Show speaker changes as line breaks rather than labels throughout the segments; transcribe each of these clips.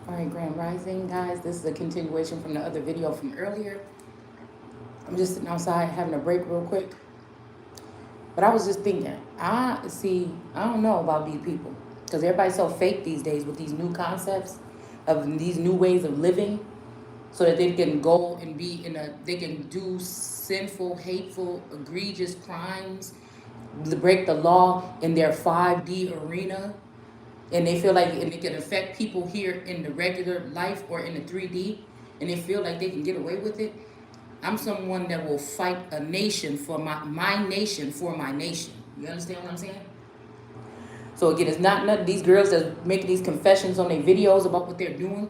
All right, Grand Rising, guys. This is a continuation from the other video from earlier. I'm just sitting outside having a break real quick. But I was just thinking, I don't know about these people. Because everybody's so fake these days with these new concepts of these new ways of living so that they can go and they can do sinful, hateful, egregious crimes, break the law in their 5D arena, and they feel like and it can affect people here in the regular life or in the 3D, and they feel like they can get away with it. I'm someone that will fight a nation for my nation for my nation. You understand what I'm saying? So again, it's not none of these girls that making these confessions on their videos about what they're doing.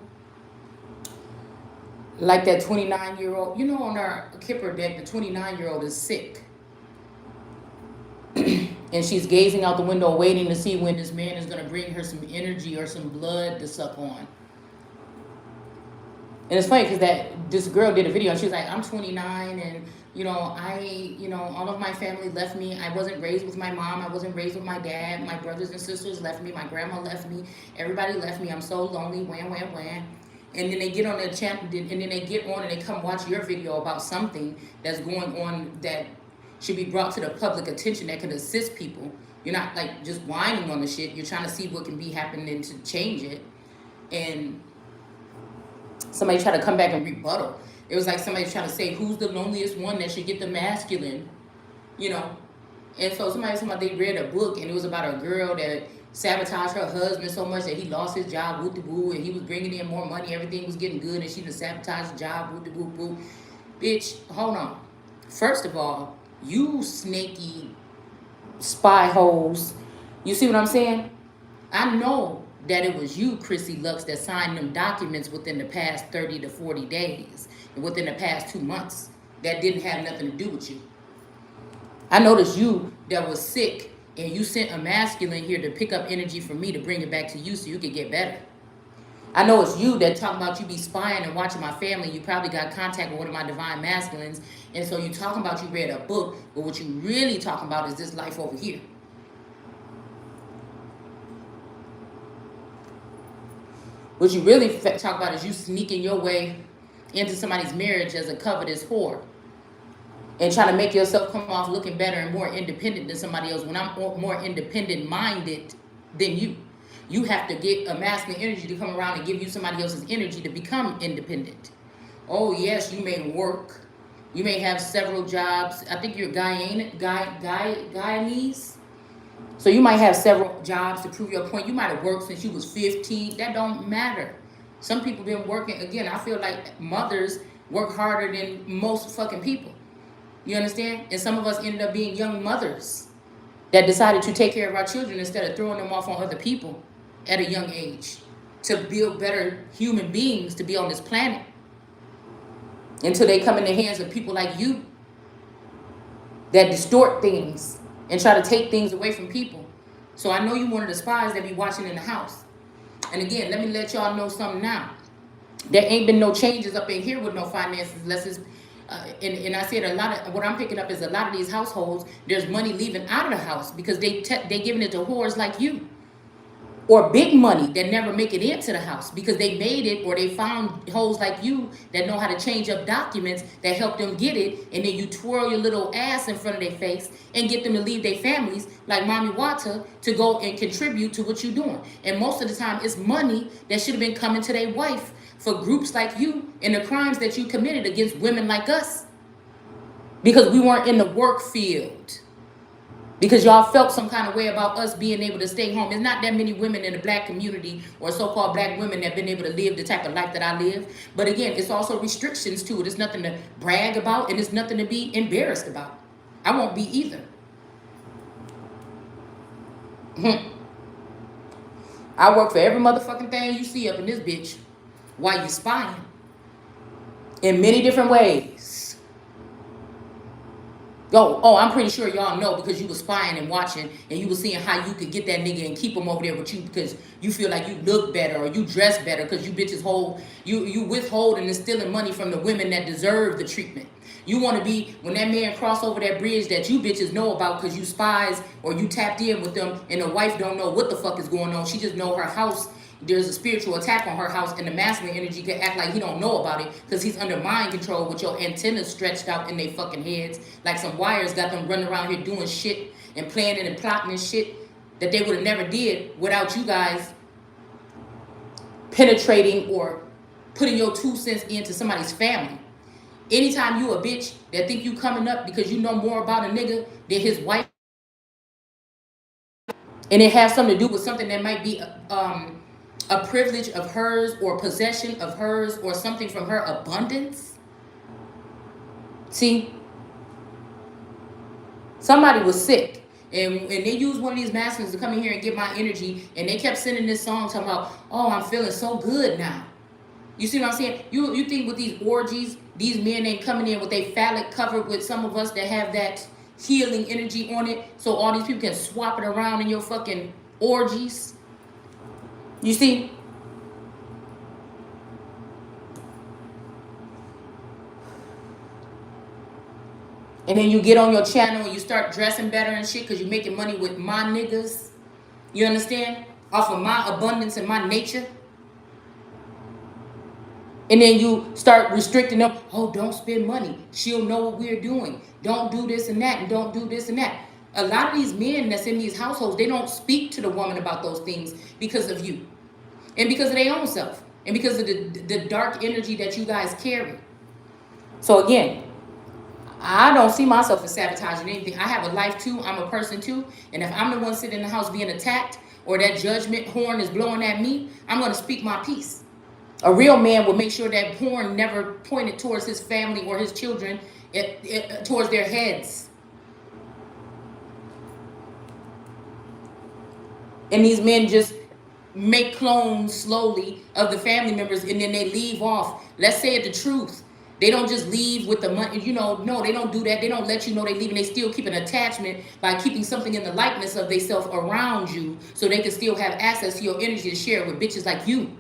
Like that 29-year-old, on our Kipper deck, the 29-year-old is sick. And she's gazing out the window waiting to see when this man is going to bring her some energy or some blood to suck on. And it's funny because this girl did a video and she was like, I'm 29 and, all of my family left me. I wasn't raised with my mom. I wasn't raised with my dad. My brothers and sisters left me. My grandma left me. Everybody left me. I'm so lonely. Wham, wham, wham. And then they get on their channel and then they get on and they come watch your video about something that's going on that should be brought to the public attention that can assist people. You're not like just whining on the shit. You're trying to see what can be happening to change it. And somebody tried to come back and rebuttal. It was like somebody trying to say who's the loneliest one that should get the masculine, And so somebody they read a book and it was about a girl that sabotaged her husband so much that he lost his job, woo de woo, and he was bringing in more money. Everything was getting good, and she just sabotaged the job, woo de woo boo. Bitch, hold on. First of all, you snaky spy holes. You see what I'm saying? I know that it was you, Chrissy Lux, that signed them documents within the past 30 to 40 days and within the past 2 months that didn't have nothing to do with you. I noticed you that was sick and you sent a masculine here to pick up energy from me to bring it back to you so you could get better. I know it's you that talk about you be spying and watching my family. You probably got contact with one of my divine masculines. And so you talking about you read a book, but what you really talking about is this life over here. What you really talk about is you sneaking your way into somebody's marriage as a covetous whore and trying to make yourself come off looking better and more independent than somebody else when I'm more independent minded than you. You have to get a masculine energy to come around and give you somebody else's energy to become independent. Oh, yes, you may work. You may have several jobs. I think you're Guyanese. So you might have several jobs to prove your point. You might have worked since you was 15. That don't matter. Some people been working. Again, I feel like mothers work harder than most fucking people. You understand? And some of us ended up being young mothers that decided to take care of our children instead of throwing them off on other people at a young age to build better human beings to be on this planet until they come in the hands of people like you that distort things and try to take things away from people. So I know you one of the spies that be watching in the house. And again, let me let y'all know something now. There ain't been no changes up in here with no finances unless it's and I said a lot of what I'm picking up is a lot of these households, there's money leaving out of the house because they giving it to whores like you, or big money that never make it into the house because they made it, or they found hoes like you that know how to change up documents that help them get it, and then you twirl your little ass in front of their face and get them to leave their families like Mommy Wata to go and contribute to what you're doing. And most of the time it's money that should have been coming to their wife for groups like you and the crimes that you committed against women like us because we weren't in the work field. Because y'all felt some kind of way about us being able to stay home. There's not that many women in the black community or so-called black women that have been able to live the type of life that I live. But again, it's also restrictions to it. It's nothing to brag about and it's nothing to be embarrassed about. I won't be either. I work for every motherfucking thing you see up in this bitch while you spying in many different ways. Oh, I'm pretty sure y'all know because you were spying and watching and you were seeing how you could get that nigga and keep him over there with you because you feel like you look better or you dress better because you bitches you withholding and stealing money from the women that deserve the treatment. You want to be, when that man cross over that bridge that you bitches know about because you spies or you tapped in with them and the wife don't know what the fuck is going on. She just know her house there's a spiritual attack on her house, and the masculine energy can act like he don't know about it because he's under mind control with your antennas stretched out in their fucking heads. Like some wires got them running around here doing shit and planning and plotting and shit that they would have never did without you guys penetrating or putting your 2 cents into somebody's family. Anytime you a bitch that think you coming up because you know more about a nigga than his wife, and it has something to do with something that might be a privilege of hers or possession of hers or something from her abundance. See, somebody was sick and they used one of these masculines to come in here and get my energy, and they kept sending this song talking about, oh, I'm feeling so good now. You see what I'm saying? You think with these orgies, these men ain't coming in with a phallic covered with some of us that have that healing energy on it, so all these people can swap it around in your fucking orgies? You see? And then you get on your channel and you start dressing better and shit because you're making money with my niggas. You understand? Off of my abundance and my nature. And then you start restricting them. Oh, don't spend money. She'll know what we're doing. Don't do this and that, and don't do this and that. A lot of these men that's in these households, they don't speak to the woman about those things because of you. And because of their own self. And because of the dark energy that you guys carry. So again, I don't see myself as sabotaging anything. I have a life too. I'm a person too. And if I'm the one sitting in the house being attacked, or that judgment horn is blowing at me, I'm going to speak my piece. A real man will make sure that horn never pointed towards his family or his children, towards their heads. And these men just make clones slowly of the family members, and then they leave off. Let's say it the truth. They don't just leave with the money, no, they don't do that. They don't let you know they leave, and they still keep an attachment by keeping something in the likeness of themselves around you so they can still have access to your energy to share with bitches like you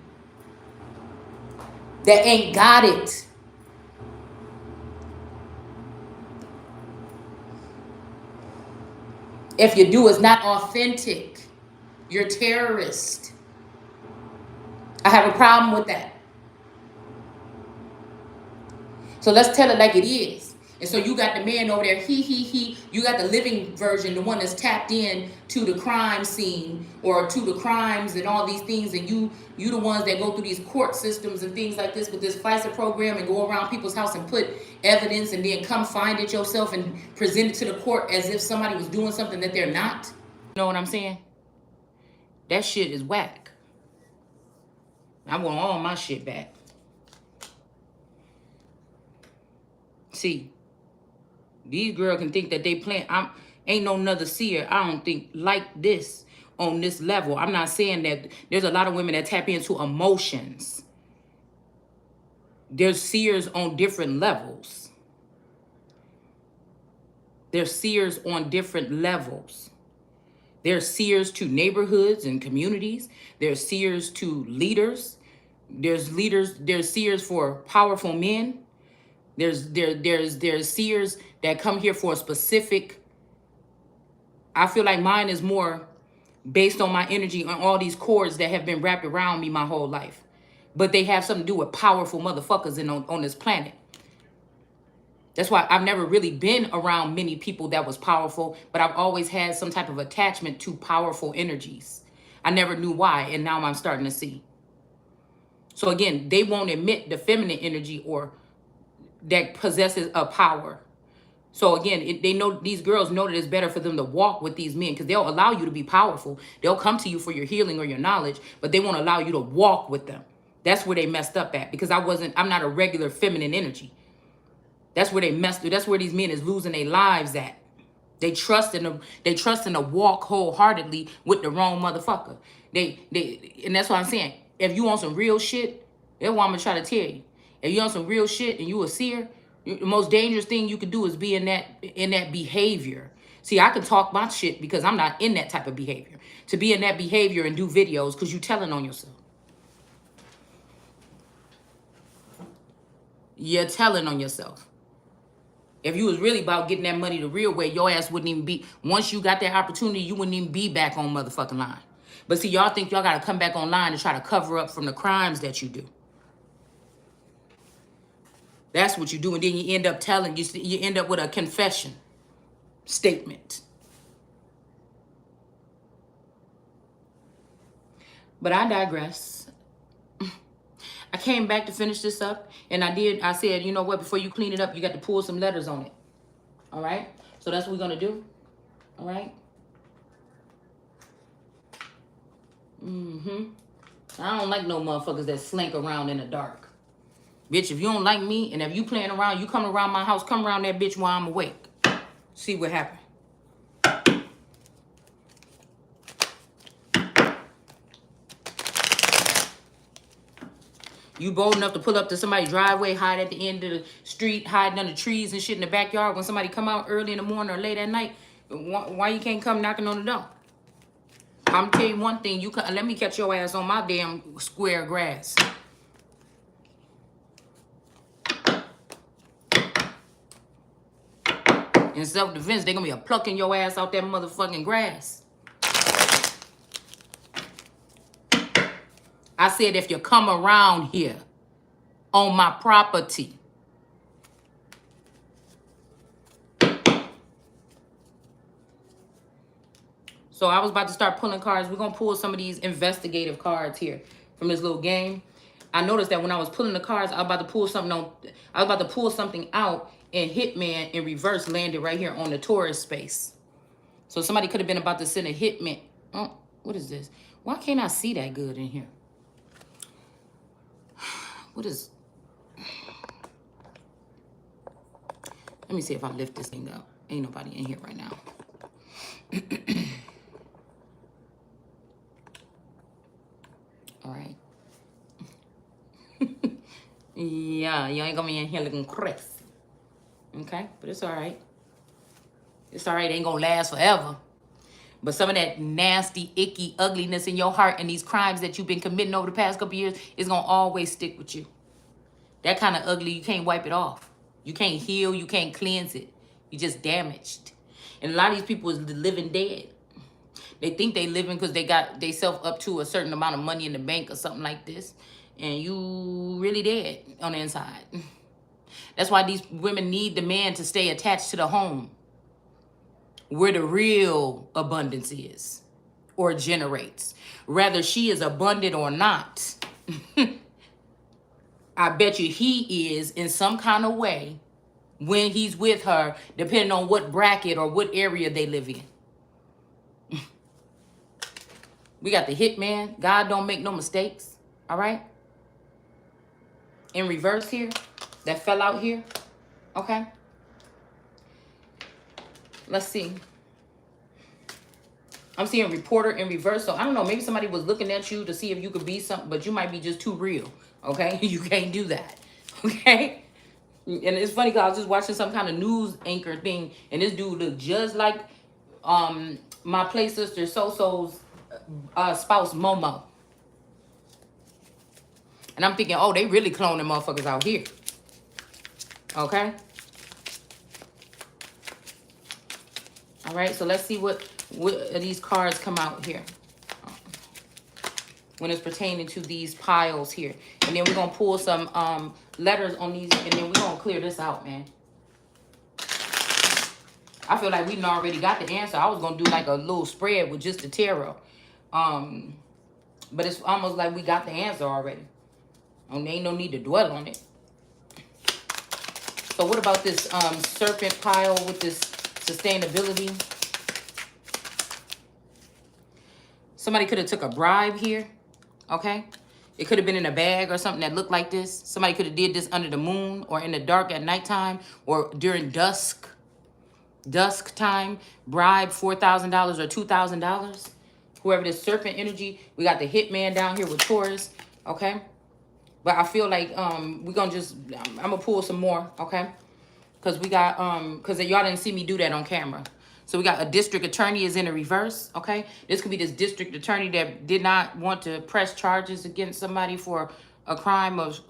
that ain't got it. If you do, it's not authentic. You're a terrorist. I have a problem with that. So let's tell it like it is. And so you got the man over there, he. You got the living version, the one that's tapped in to the crime scene or to the crimes and all these things. And you the ones that go through these court systems and things like this with this FISA program and go around people's house and put evidence and then come find it yourself and present it to the court as if somebody was doing something that they're not. You know what I'm saying? That shit is whack. I want all my shit back. See, these girls can think that they playing. Ain't no another seer, I don't think, like this on this level. I'm not saying that there's a lot of women that tap into emotions. There's seers on different levels. There's seers on different levels. There's seers to neighborhoods and communities. There's seers to leaders. There's seers for powerful men. There's seers that come here for a specific. I feel like mine is more based on my energy on all these cords that have been wrapped around me my whole life. But they have something to do with powerful motherfuckers on this planet. That's why I've never really been around many people that was powerful, but I've always had some type of attachment to powerful energies. I never knew why, and now I'm starting to see. So again, they won't admit the feminine energy or that possesses a power. So again, they know, these girls know that it's better for them to walk with these men because they'll allow you to be powerful. They'll come to you for your healing or your knowledge, but they won't allow you to walk with them. That's where they messed up at, because I'm not a regular feminine energy. That's where they messed up. That's where these men is losing their lives at. They trust in a walk wholeheartedly with the wrong motherfucker. And that's what I'm saying. If you want some real shit, that's what I'm gonna try to tell you. If you want some real shit and you a seer, the most dangerous thing you could do is be in that behavior. See, I can talk my shit because I'm not in that type of behavior. To be in that behavior and do videos because you telling on yourself. You're telling on yourself. If you was really about getting that money the real way, your ass wouldn't even be, once you got that opportunity, you wouldn't even be back on motherfucking line. But see, y'all think y'all got to come back online to try to cover up from the crimes that you do. That's what you do. And then you end up you end up with a confession statement. But I digress. I came back to finish this up, and I said, you know what, before you clean it up, you got to pull some letters on it. All right? So that's what we're going to do. All right? I don't like no motherfuckers that slink around in the dark. Bitch, if you don't like me, and if you playing around, you coming around my house, come around that bitch while I'm awake. See what happens. You bold enough to pull up to somebody's driveway, hide at the end of the street, hiding under trees and shit in the backyard when somebody come out early in the morning or late at night. Why you can't come knocking on the door? I'm tell you one thing. Let me catch your ass on my damn square grass. In self-defense, they gonna be plucking your ass out that motherfucking grass. I said if you come around here on my property. So I was about to start pulling cards. We're going to pull some of these investigative cards here from this little game. I noticed that when I was pulling the cards, I was about to pull something out, and Hitman in reverse landed right here on the Taurus space. So somebody could have been about to send a hitman. Oh, what is this? Why can't I see that good in here? What is... Let me see if I lift this thing up. Ain't nobody in here right now. All right. Yeah, you ain't gonna be in here looking crazy. Okay, but it's all right. It's all right. It ain't gonna last forever. But some of that nasty, icky ugliness in your heart and these crimes that you've been committing over the past couple years is going to always stick with you. That kind of ugly, you can't wipe it off. You can't heal. You can't cleanse it. You just damaged. And a lot of these people is living dead. They think they living because they got they self up to a certain amount of money in the bank or something like this. And you really dead on the inside. That's why these women need the man to stay attached to the home, where the real abundance is or generates. Whether she is abundant or not, I bet you he is in some kind of way when he's with her, depending on what bracket or what area they live in. We got the hitman. God don't make no mistakes. All right? In reverse here. That fell out here. Okay? Let's see. I'm seeing reporter in reverse. So I don't know. Maybe somebody was looking at you to see if you could be something, but you might be just too real. Okay? You can't do that. Okay? And it's funny because I was just watching some kind of news anchor thing, and this dude looked just like my play sister So-So's spouse Momo. And I'm thinking, oh, they really cloning motherfuckers out here. Okay? All right, so let's see what these cards come out here when it's pertaining to these piles here. And then we're going to pull some letters on these, and then we're going to clear this out, man. I feel like we already got the answer. I was going to do like a little spread with just the tarot. But it's almost like we got the answer already. And there ain't no need to dwell on it. So what about this serpent pile with this sustainability? Somebody could have took a bribe here. Okay? It could have been in a bag or something that looked like this. Somebody could have did this under the moon or in the dark at nighttime or during dusk. Dusk time. Bribe $4,000 or $2,000. Whoever this serpent energy. We got the hitman down here with Taurus. Okay? But I feel like we're going to just, I'm going to pull some more, okay? Because we got, because y'all didn't see me do that on camera. So we got a district attorney is in the reverse, okay? This could be this district attorney that did not want to press charges against somebody for a crime of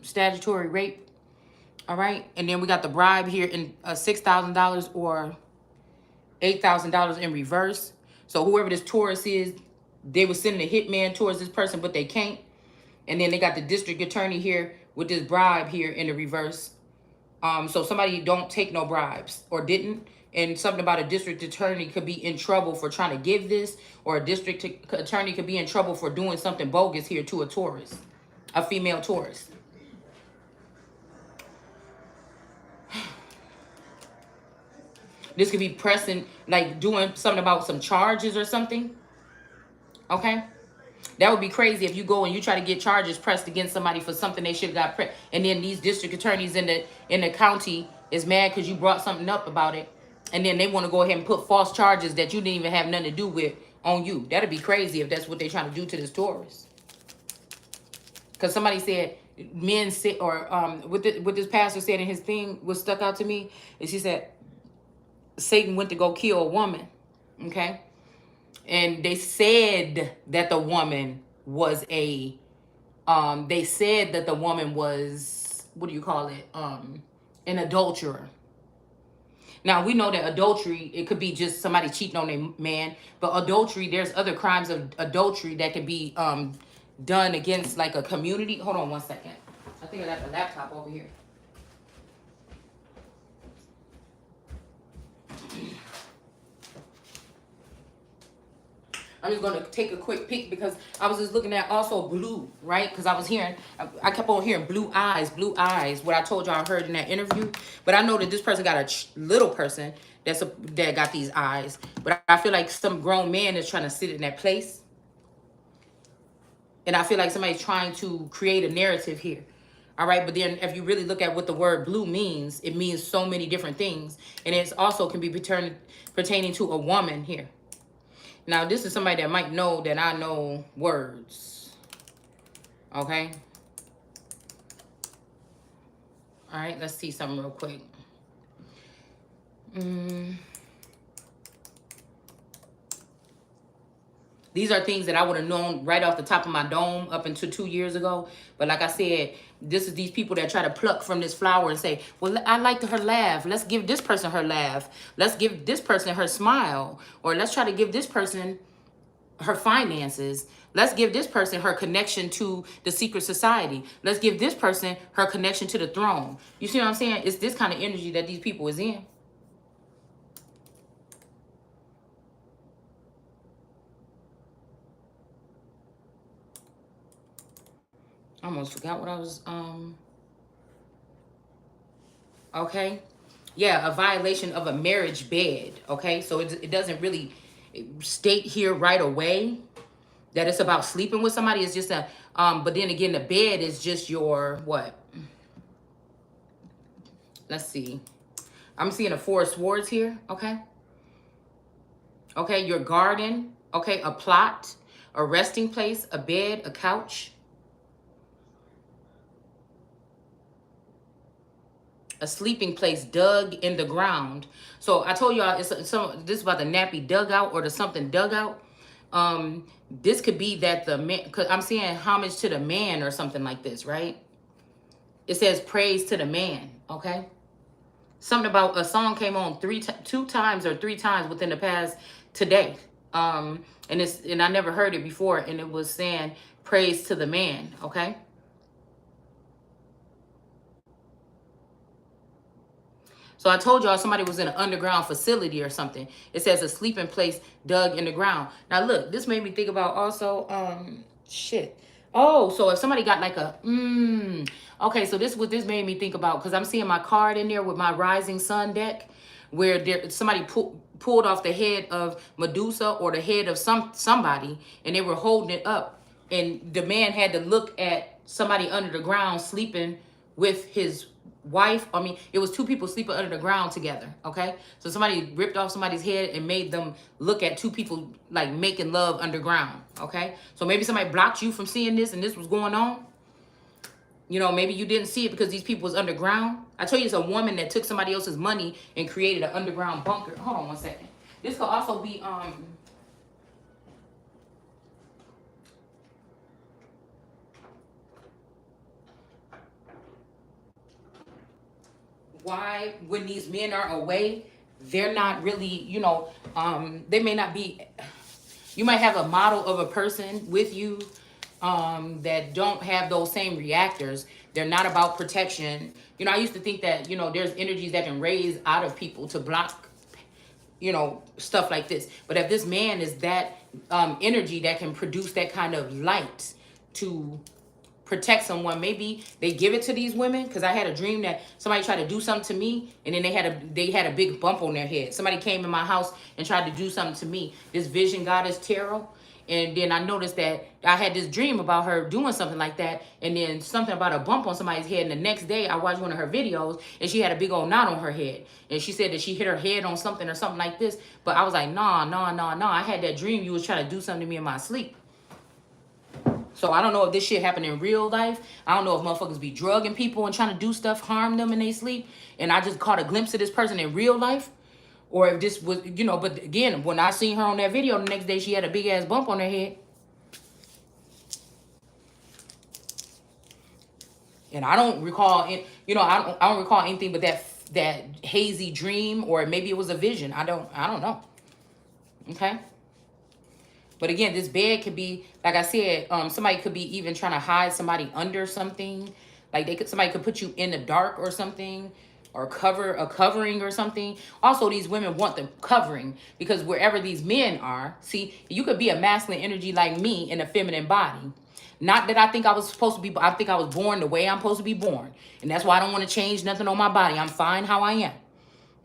statutory rape, all right? And then we got the bribe here in $6,000 or $8,000 in reverse. So whoever this Taurus is, they were sending a hitman towards this person, but they can't. And then they got the district attorney here with this bribe here in the reverse. So somebody don't take no bribes or didn't. And something about a district attorney could be in trouble for trying to give this, or a district attorney could be in trouble for doing something bogus here to a tourist, a female tourist. This could be pressing, like doing something about some charges or something. Okay? That would be crazy if you go and you try to get charges pressed against somebody for something they should have got pressed. And then these district attorneys in the county is mad because you brought something up about it. And then they want to go ahead and put false charges that you didn't even have nothing to do with on you. That'd be crazy if that's what they're trying to do to this tourist. Because somebody said, men said, or what this pastor said in his thing was stuck out to me, is he said, Satan went to go kill a woman. Okay? And they said that the woman was a, they said that the woman was, what do you call it? An adulterer. Now, we know that adultery, it could be just somebody cheating on a man. But adultery, there's other crimes of adultery that can be done against like a community. Hold on one second. I think I got the laptop over here. I'm just going to take a quick peek because I was just looking at also blue, right? Because I was hearing, I kept on hearing blue eyes, what I told y'all I heard in that interview. But I know that this person got a little person that got these eyes. But I feel like some grown man is trying to sit in that place. And I feel like somebody's trying to create a narrative here. All right, but then if you really look at what the word blue means, it means so many different things. And it also can be pertaining to a woman here. Now, this is somebody that might know that I know words. Okay? All right, let's see something real quick. These are things that I would have known right off the top of my dome up until 2 years ago. But like I said, this is these people that try to pluck from this flower and say, well, I liked her laugh. Let's give this person her laugh. Let's give this person her smile. Or let's try to give this person her finances. Let's give this person her connection to the secret society. Let's give this person her connection to the throne. You see what I'm saying? It's this kind of energy that these people is in. I almost forgot what I was, okay. Yeah, a violation of a marriage bed, okay? So it doesn't really state here right away that it's about sleeping with somebody. It's just a, but then again, the bed is just your, what? Let's see. I'm seeing a Four of Swords here, okay? Okay, your garden, okay, a plot, a resting place, a bed, a couch. A sleeping place dug in the ground. So I told y'all this is about the nappy dugout or the something dug out. This could be that the man, because I'm seeing homage to the man or something like this, right? It says praise to the man, okay? Something about a song came on 2 times or 3 times within the past today. And I never heard it before, and it was saying praise to the man, okay? So I told y'all somebody was in an underground facility or something. It says a sleeping place dug in the ground. Now look, this made me think about also, shit. Oh, so if somebody got like a, okay, so this is what this made me think about, because I'm seeing my card in there with my rising sun deck, where somebody pulled off the head of Medusa or the head of somebody, and they were holding it up. And the man had to look at somebody under the ground sleeping with his wife. I mean, it was 2 people sleeping under the ground together, okay? So somebody ripped off somebody's head and made them look at 2 people like making love underground, okay? So maybe somebody blocked you from seeing this and this was going on. You know, maybe you didn't see it because these people was underground. I tell you, it's a woman that took somebody else's money and created an underground bunker. Hold on one second. This could also be, why when these men are away, they're not really, you know, they may not be, You might have a model of a person with you that don't have those same reactors. They're not about protection. I used to think that, there's energies that can raise out of people to block, stuff like this. But if this man is that energy that can produce that kind of light to protect someone, maybe they give it to these women. Because I had a dream that somebody tried to do something to me, and then they had a big bump on their head. Somebody came in my house and tried to do something to me. This vision goddess tarot. And then I noticed that I had this dream about her doing something like that, and then something about a bump on somebody's head. And the next day I watched one of her videos, and she had a big old knot on her head, and she said that she hit her head on something or something like this. But I was like, nah, I had that dream you was trying to do something to me in my sleep. So I don't know if this shit happened in real life. I don't know if motherfuckers be drugging people and trying to do stuff, harm them in their sleep, and I just caught a glimpse of this person in real life. Or if this was, but again, when I seen her on that video, the next day she had a big ass bump on her head. And I don't recall it, I don't recall anything but that hazy dream, or maybe it was a vision. I don't know. Okay? But again, this bed could be, like I said, somebody could be even trying to hide somebody under something. Like somebody could put you in the dark or something, or a covering or something. Also, these women want the covering because wherever these men are, see, you could be a masculine energy like me in a feminine body. Not that I think I was supposed to be, I think I was born the way I'm supposed to be born. And that's why I don't want to change nothing on my body. I'm fine how I am.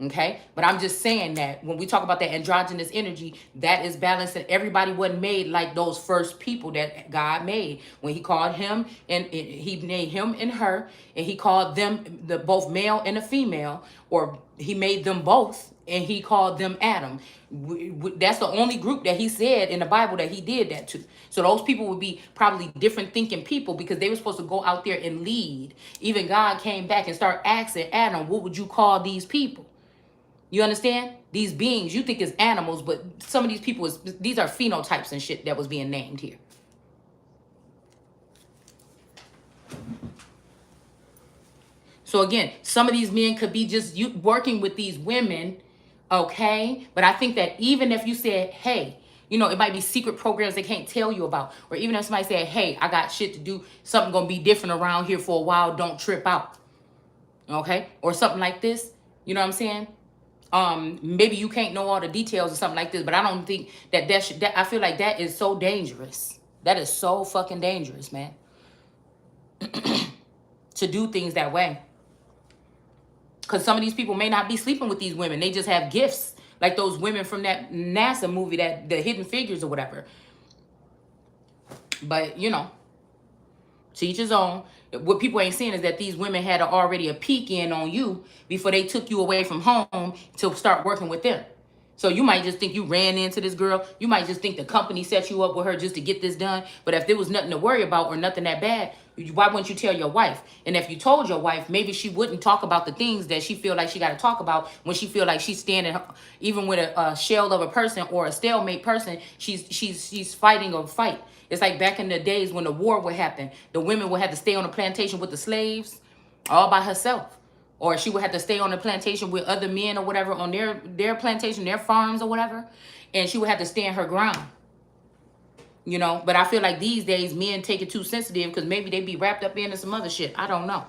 Okay, but I'm just saying that when we talk about that androgynous energy, that is balanced, and everybody wasn't made like those first people that God made when he called him, and he made him and her, and he called them the both male and a female, or he made them both and he called them Adam. That's the only group that he said in the Bible that he did that to. So those people would be probably different thinking people because they were supposed to go out there and lead. Even God came back and started asking Adam, what would you call these people? You understand? These beings you think is animals, but some of these people, these are phenotypes and shit that was being named here. So again, some of these men could be just you working with these women, okay? But I think that even if you said, hey, it might be secret programs they can't tell you about. Or even if somebody said, hey, I got shit to do, something gonna be different around here for a while, don't trip out. Okay? Or something like this. You know what I'm saying? Maybe you can't know all the details or something like this, but I don't think that I feel like that is so dangerous. That is so fucking dangerous, man. To do things that way. Because some of these people may not be sleeping with these women. They just have gifts. Like those women from that NASA movie, that the Hidden Figures or whatever. But, to each his own. What people ain't seeing is that these women had already a peek in on you before they took you away from home to start working with them. So you might just think you ran into this girl. You might just think the company set you up with her just to get this done. But if there was nothing to worry about or nothing that bad, why wouldn't you tell your wife? And if you told your wife, maybe she wouldn't talk about the things that she feel like she got to talk about when she feel like she's standing, even with a shell of a person or a stalemate person, she's fighting a fight. It's like back in the days when the war would happen. The women would have to stay on the plantation with the slaves all by herself. Or she would have to stay on the plantation with other men or whatever on their plantation, their farms or whatever. And she would have to stand her ground. But I feel like these days men take it too sensitive because maybe they be wrapped up into some other shit. I don't know.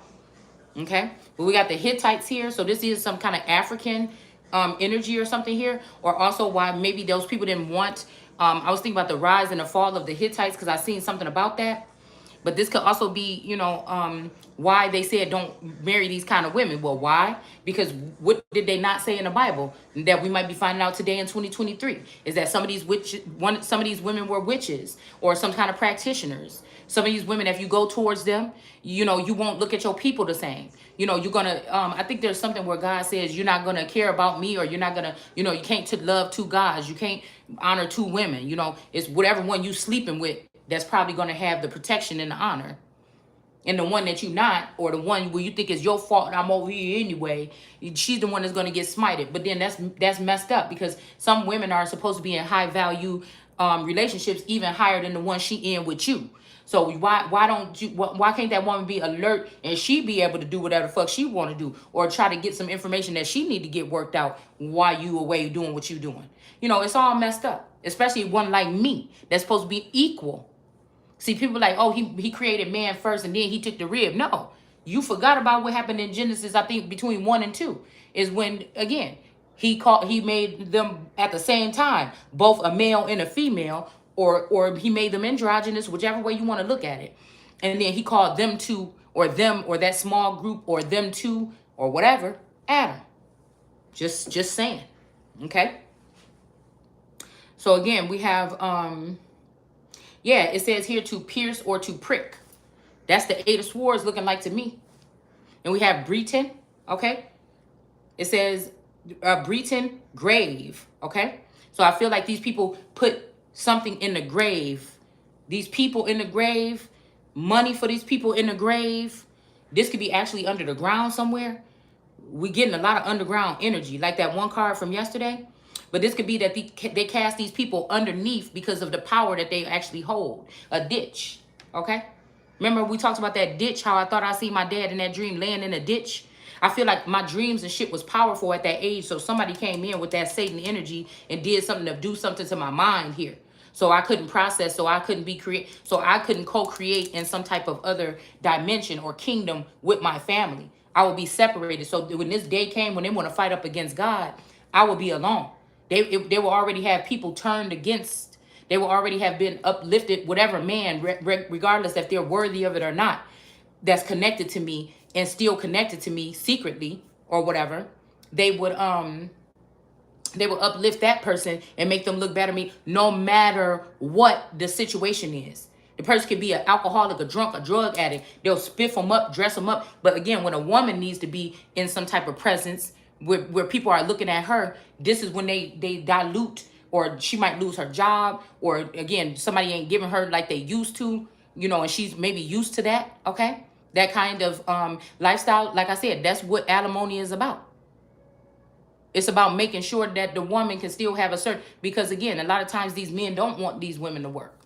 Okay? But we got the Hittites here. So this is some kind of African energy or something here. Or also why maybe those people didn't want... I was thinking about the rise and the fall of the Hittites because I seen something about that. But this could also be, why they said don't marry these kind of women. Well, why? Because what did they not say in the Bible that we might be finding out today in 2023? Is that some of these women were witches or some kind of practitioners. Some of these women, if you go towards them, you won't look at your people the same. You're gonna. I think there's something where God says you're not gonna care about me, or you're not gonna. You can't love two gods. You can't honor two women. It's whatever one you sleeping with that's probably gonna have the protection and the honor. And the one that you not, or the one where you think is your fault, I'm over here anyway, she's the one that's going to get smited. But then that's messed up because some women are supposed to be in high value relationships, even higher than the one she in with you. So why don't you why can't that woman be alert and she be able to do whatever the fuck she want to do, or try to get some information that she need to get worked out while you away doing what you doing? You know, it's all messed up. Especially one like me that's supposed to be equal. See, people like, oh, he created man first and then he took the rib. No, you forgot about what happened in Genesis. I think between 1 and 2 is when again he made them at the same time, both a male and a female, or he made them androgynous, whichever way you want to look at it. And then he called them two, or them, or that small group, or them two, or whatever, Adam. Just saying. Okay. So again, we have yeah, it says here to pierce or to prick. That's the 8 of Swords looking like to me. And we have Breton, okay? It says Breton grave, okay? So I feel like these people put something in the grave. These people in the grave, money for these people in the grave. This could be actually under the ground somewhere. We're getting a lot of underground energy, like that one card from yesterday. But this could be that they cast these people underneath because of the power that they actually hold. A ditch, okay? Remember we talked about that ditch, how I thought I see my dad in that dream laying in a ditch? I feel like my dreams and shit was powerful at that age, so somebody came in with that Satan energy and did something to do something to my mind here. So I couldn't process, so I couldn't so I couldn't co-create in some type of other dimension or kingdom with my family. I would be separated. So when this day came, when they want to fight up against God, I would be alone. They will already have people turned against. They will already have been uplifted, whatever man, regardless if they're worthy of it or not, that's connected to me and still connected to me secretly or whatever. They would uplift that person and make them look better than me, no matter what the situation is. The person could be an alcoholic, a drunk, a drug addict. They'll spiff them up, dress them up. But again, when a woman needs to be in some type of presence where people are looking at her, this is when they dilute, or she might lose her job, or again, somebody ain't giving her like they used to, you know, and she's maybe used to that, okay? That kind of lifestyle. Like I said, that's what alimony is about. It's about making sure that the woman can still have a certain, because again, a lot of times these men don't want these women to work.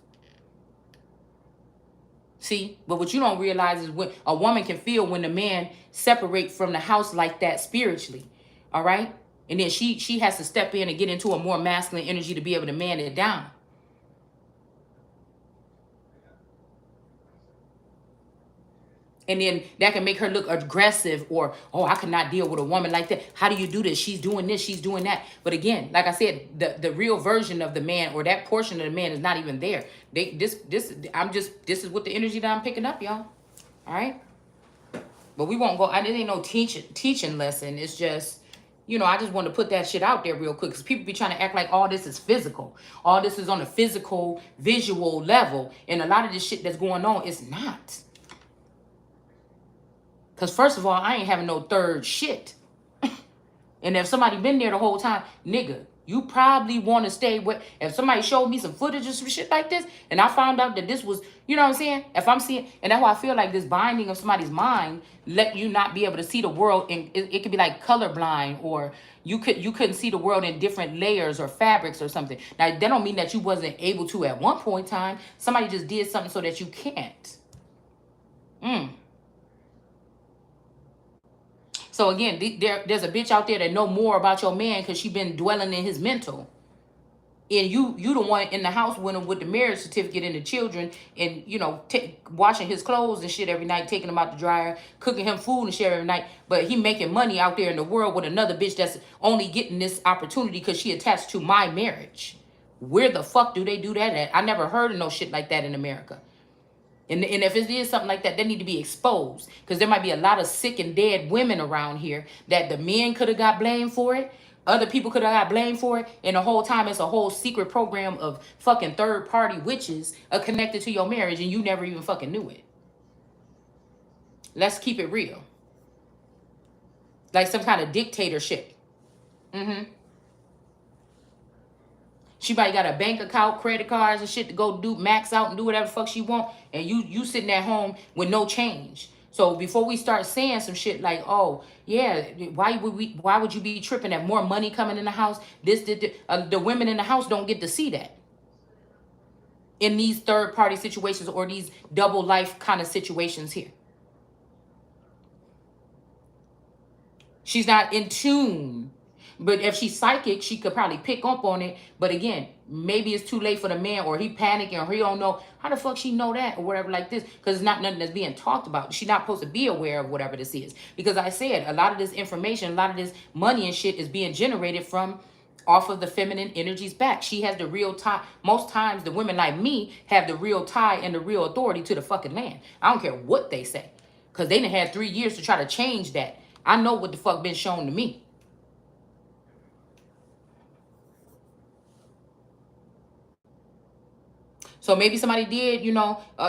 See, but what you don't realize is when a woman can feel when the man separate from the house like that spiritually. All right. And then she has to step in and get into a more masculine energy to be able to man it down. And then that can make her look aggressive, or, oh, I cannot deal with a woman like that. How do you do this? She's doing this, she's doing that. But again, like I said, the real version of the man, or that portion of the man, is not even there. This is what the energy that I'm picking up, y'all. All right. But we won't go. This ain't no teaching lesson. It's just, you know, I just want to put that shit out there real quick, because people be trying to act like all this is physical. All this is on a physical, visual level. And a lot of this shit that's going on is not. Because first of all, I ain't having no third shit. And if somebody been there the whole time, nigga, you probably want to stay with. If somebody showed me some footage or some shit like this, and I found out that this was, you know what I'm saying? If I'm seeing, and that's why I feel like this binding of somebody's mind let you not be able to see the world. And it could be like colorblind, or you couldn't see the world in different layers or fabrics or something. Now, that don't mean that you wasn't able to at one point in time. Somebody just did something so that you can't. So again, there's a bitch out there that know more about your man because she been dwelling in his mental. And you the one in the house with him with the marriage certificate and the children, and, you know, washing his clothes and shit every night, taking him out the dryer, cooking him food and shit every night. But he making money out there in the world with another bitch that's only getting this opportunity because she attached to my marriage. Where the fuck do they do that at? I never heard of no shit like that in America. And if it is something like that, they need to be exposed, because there might be a lot of sick and dead women around here that the men could have got blamed for it. Other people could have got blamed for it. And the whole time it's a whole secret program of fucking third party witches connected to your marriage, and you never even fucking knew it. Let's keep it real. Like some kind of dictatorship. She might got a bank account, credit cards and shit to go do max out and do whatever the fuck she want. And you sitting at home with no change. So before we start saying some shit like, oh, yeah, why would you be tripping at more money coming in the house? The women in the house don't get to see that. in these third party situations or these double life kind of situations here. She's not in tune. But if she's psychic, she could probably pick up on it. But again, maybe it's too late for the man, or he panicking, or he don't know how the fuck she know that, or whatever like this, because it's not nothing that's being talked about. She's not supposed to be aware of whatever this is, because I said a lot of this information, a lot of this money and shit is being generated from off of the feminine energies back. She has the real tie. Most times, the women like me have the real tie and the real authority to the fucking land. I don't care what they say, because they done had 3 years to try to change that. I know what the fuck been shown to me. So maybe somebody did,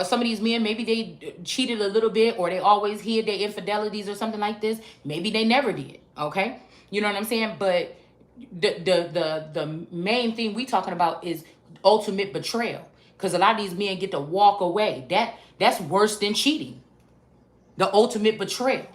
some of these men, maybe they cheated a little bit, or they always hid their infidelities or something like this. Maybe they never did. Okay, you know what I'm saying? But the main thing we talking about is ultimate betrayal, because a lot of these men get to walk away. That's worse than cheating. The ultimate betrayal.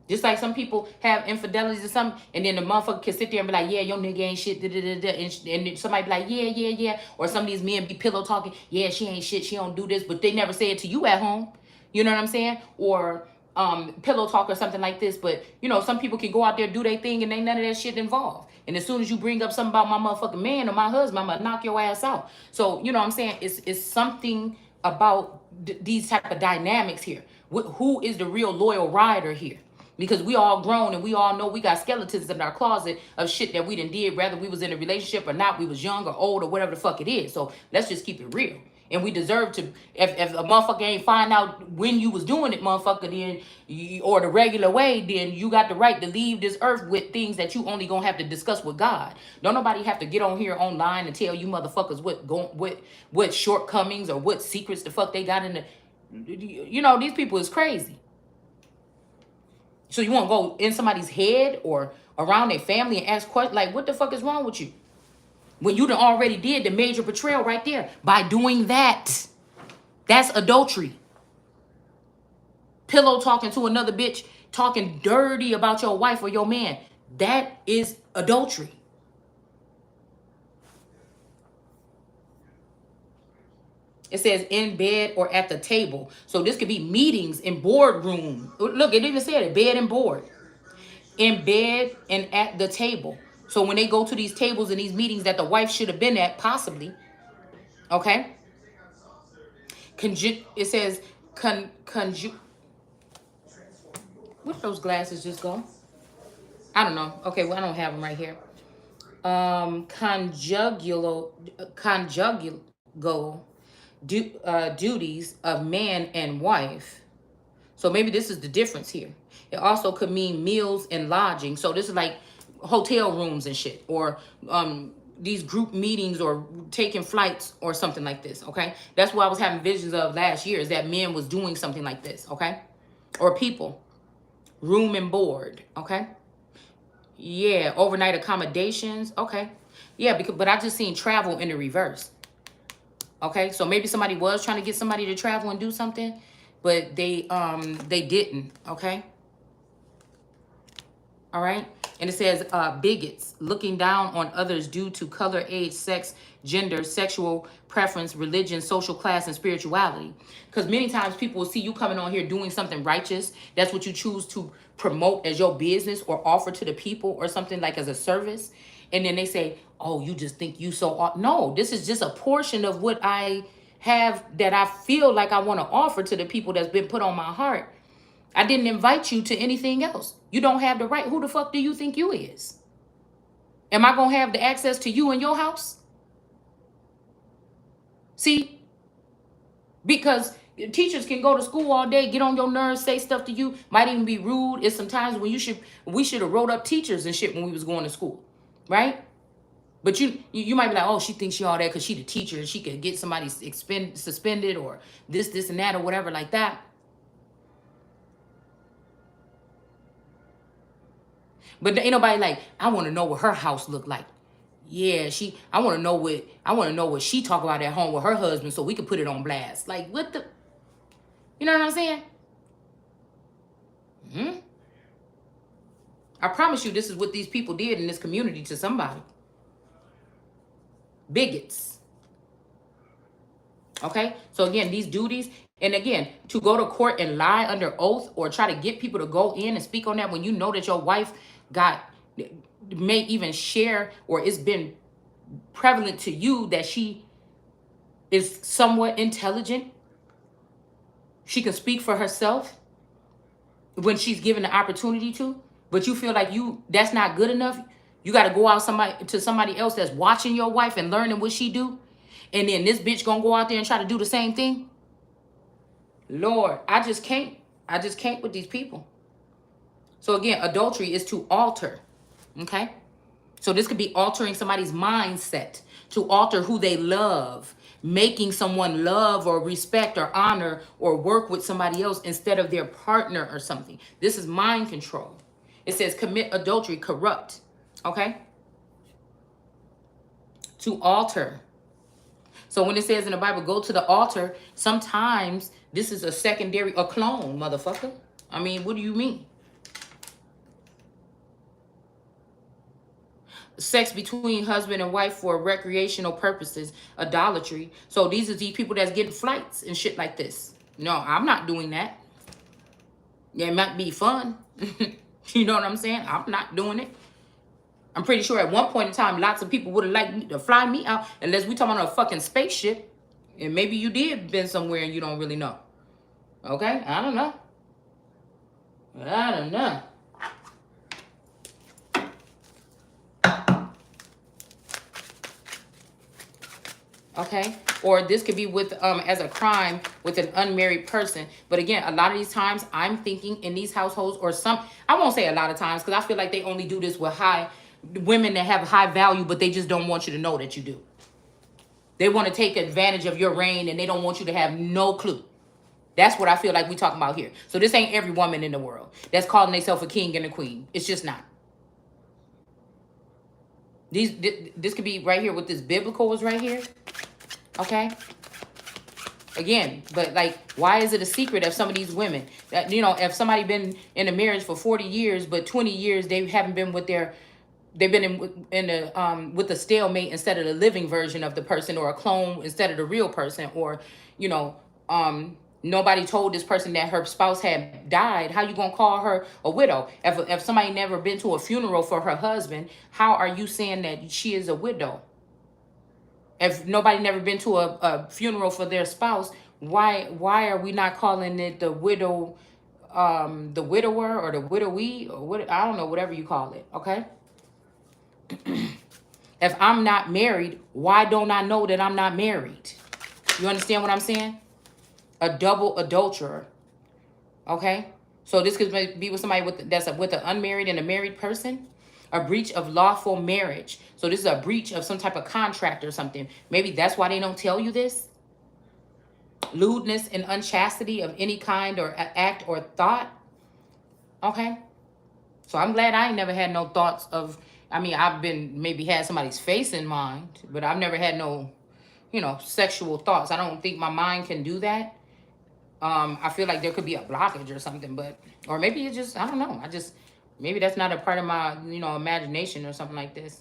Just like some people have infidelities or something, and then the motherfucker can sit there and be like, yeah, your nigga ain't shit, da, da, da, da. And somebody be like, yeah, yeah, yeah. Or some of these men be pillow talking, yeah, she ain't shit, she don't do this, but they never say it to you at home. You know what I'm saying? Or pillow talk or something like this. But, some people can go out there, do their thing, and ain't none of that shit involved. And as soon as you bring up something about my motherfucking man or my husband, I'm going to knock your ass out. So, you know what I'm saying? It's something about these type of dynamics here. Who is the real loyal rider here? Because we all grown and we all know we got skeletons in our closet of shit that we done did, whether we was in a relationship or not, we was young or old or whatever the fuck it is. So let's just keep it real. And we deserve to, if a motherfucker ain't find out when you was doing it, motherfucker, then, or the regular way, then you got the right to leave this earth with things that you only gonna have to discuss with God. Don't nobody have to get on here online and tell you motherfuckers what shortcomings or what secrets the fuck they got in the, these people is crazy. So you want to go in somebody's head or around their family and ask questions like, what the fuck is wrong with you? When you done already did the major betrayal right there by doing that. That's adultery. Pillow talking to another bitch, talking dirty about your wife or your man. That is adultery. It says in bed or at the table. So this could be meetings in boardroom. Look, it even said it, bed and board. In bed and at the table. So when they go to these tables and these meetings that the wife should have been at, possibly. Okay? It says where did those glasses just go? I don't know. Okay, well, I don't have them right here. Conjugal duties of man and wife. So maybe this is the difference here. It also could mean meals and lodging. So this is like hotel rooms and shit, or these group meetings or taking flights or something like this, okay? That's what I was having visions of last year, is that men was doing something like this, okay? Or people. Room and board, okay? Yeah, overnight accommodations, okay. Yeah, but I just seen travel in the reverse. Okay, so maybe somebody was trying to get somebody to travel and do something, but they didn't, okay? All right? And it says bigots, looking down on others due to color, age, sex, gender, sexual preference, religion, social class, and spirituality. Because many times people will see you coming on here doing something righteous. That's what you choose to promote as your business or offer to the people or something like as a service. And then they say, oh, you just think you so... No, this is just a portion of what I have that I feel like I want to offer to the people that's been put on my heart. I didn't invite you to anything else. You don't have the right. Who the fuck do you think you is? Am I going to have the access to you in your house? See? Because teachers can go to school all day, get on your nerves, say stuff to you, might even be rude. It's sometimes when we should have wrote up teachers and shit when we was going to school, right? But you might be like, oh, she thinks she all that because she the teacher and she could get somebody suspended or this and that or whatever like that. But ain't nobody like, I want to know what her house look like. Yeah, I want to know what she talk about at home with her husband so we can put it on blast. Like, what the, you know what I'm saying? I promise you, this is what these people did in this community to somebody. Bigots. Okay? So again, these duties, and again, to go to court and lie under oath or try to get people to go in and speak on that when you know that your wife may even share, or it's been prevalent to you that she is somewhat intelligent. She can speak for herself when she's given the opportunity to, but you feel like that's not good enough. You got to go out to somebody else that's watching your wife and learning what she do, and then this bitch gonna go out there and try to do the same thing. Lord, I just can't with these people. So again, adultery is to alter. Okay, so this could be altering somebody's mindset, to alter who they love, making someone love or respect or honor or work with somebody else instead of their partner or something. This is mind control. It says commit adultery, corrupt. Okay? To alter. So when it says in the Bible, go to the altar, sometimes this is a clone, motherfucker. I mean, what do you mean? Sex between husband and wife for recreational purposes, idolatry. So these are the people that's getting flights and shit like this. No, I'm not doing that. Yeah, it might be fun. You know what I'm saying? I'm not doing it. I'm pretty sure at one point in time, lots of people would have liked to fly me out, unless we talking about a fucking spaceship. And maybe you did been somewhere and you don't really know. Okay? I don't know. I don't know. Okay, or this could be with as a crime with an unmarried person. But again, a lot of these times I'm thinking in these households, or I won't say a lot of times, because I feel like they only do this with women that have high value, but they just don't want you to know that you do. They want to take advantage of your reign, and they don't want you to have no clue. That's what I feel like we talking about here. So this ain't every woman in the world that's calling themselves a king and a queen. It's just not. This could be right here with this biblical is right here. Okay. Again, but like, why is it a secret of some of these women that, if somebody been in a marriage for 40 years, but 20 years they haven't been with they've been with the stalemate instead of the living version of the person, or a clone instead of the real person, or nobody told this person that her spouse had died. How you gonna call her a widow? If somebody never been to a funeral for her husband, how are you saying that she is a widow? If nobody never been to a funeral for their spouse, why are we not calling it the widow, the widower, or the widowee, or what? I don't know, whatever you call it. Okay. If I'm not married, why don't I know that I'm not married? You understand what I'm saying? A double adulterer. Okay. So this could be with somebody that's with an unmarried and a married person. A breach of lawful marriage. So this is a breach of some type of contract or something. Maybe that's why they don't tell you this. Lewdness and unchastity of any kind or act or thought. Okay. So I'm glad I ain't never had no thoughts of, I've been maybe had somebody's face in mind, but I've never had no, sexual thoughts. I don't think my mind can do that. I feel like there could be a blockage or something, or maybe it's just, I don't know. Maybe that's not a part of my, imagination or something like this.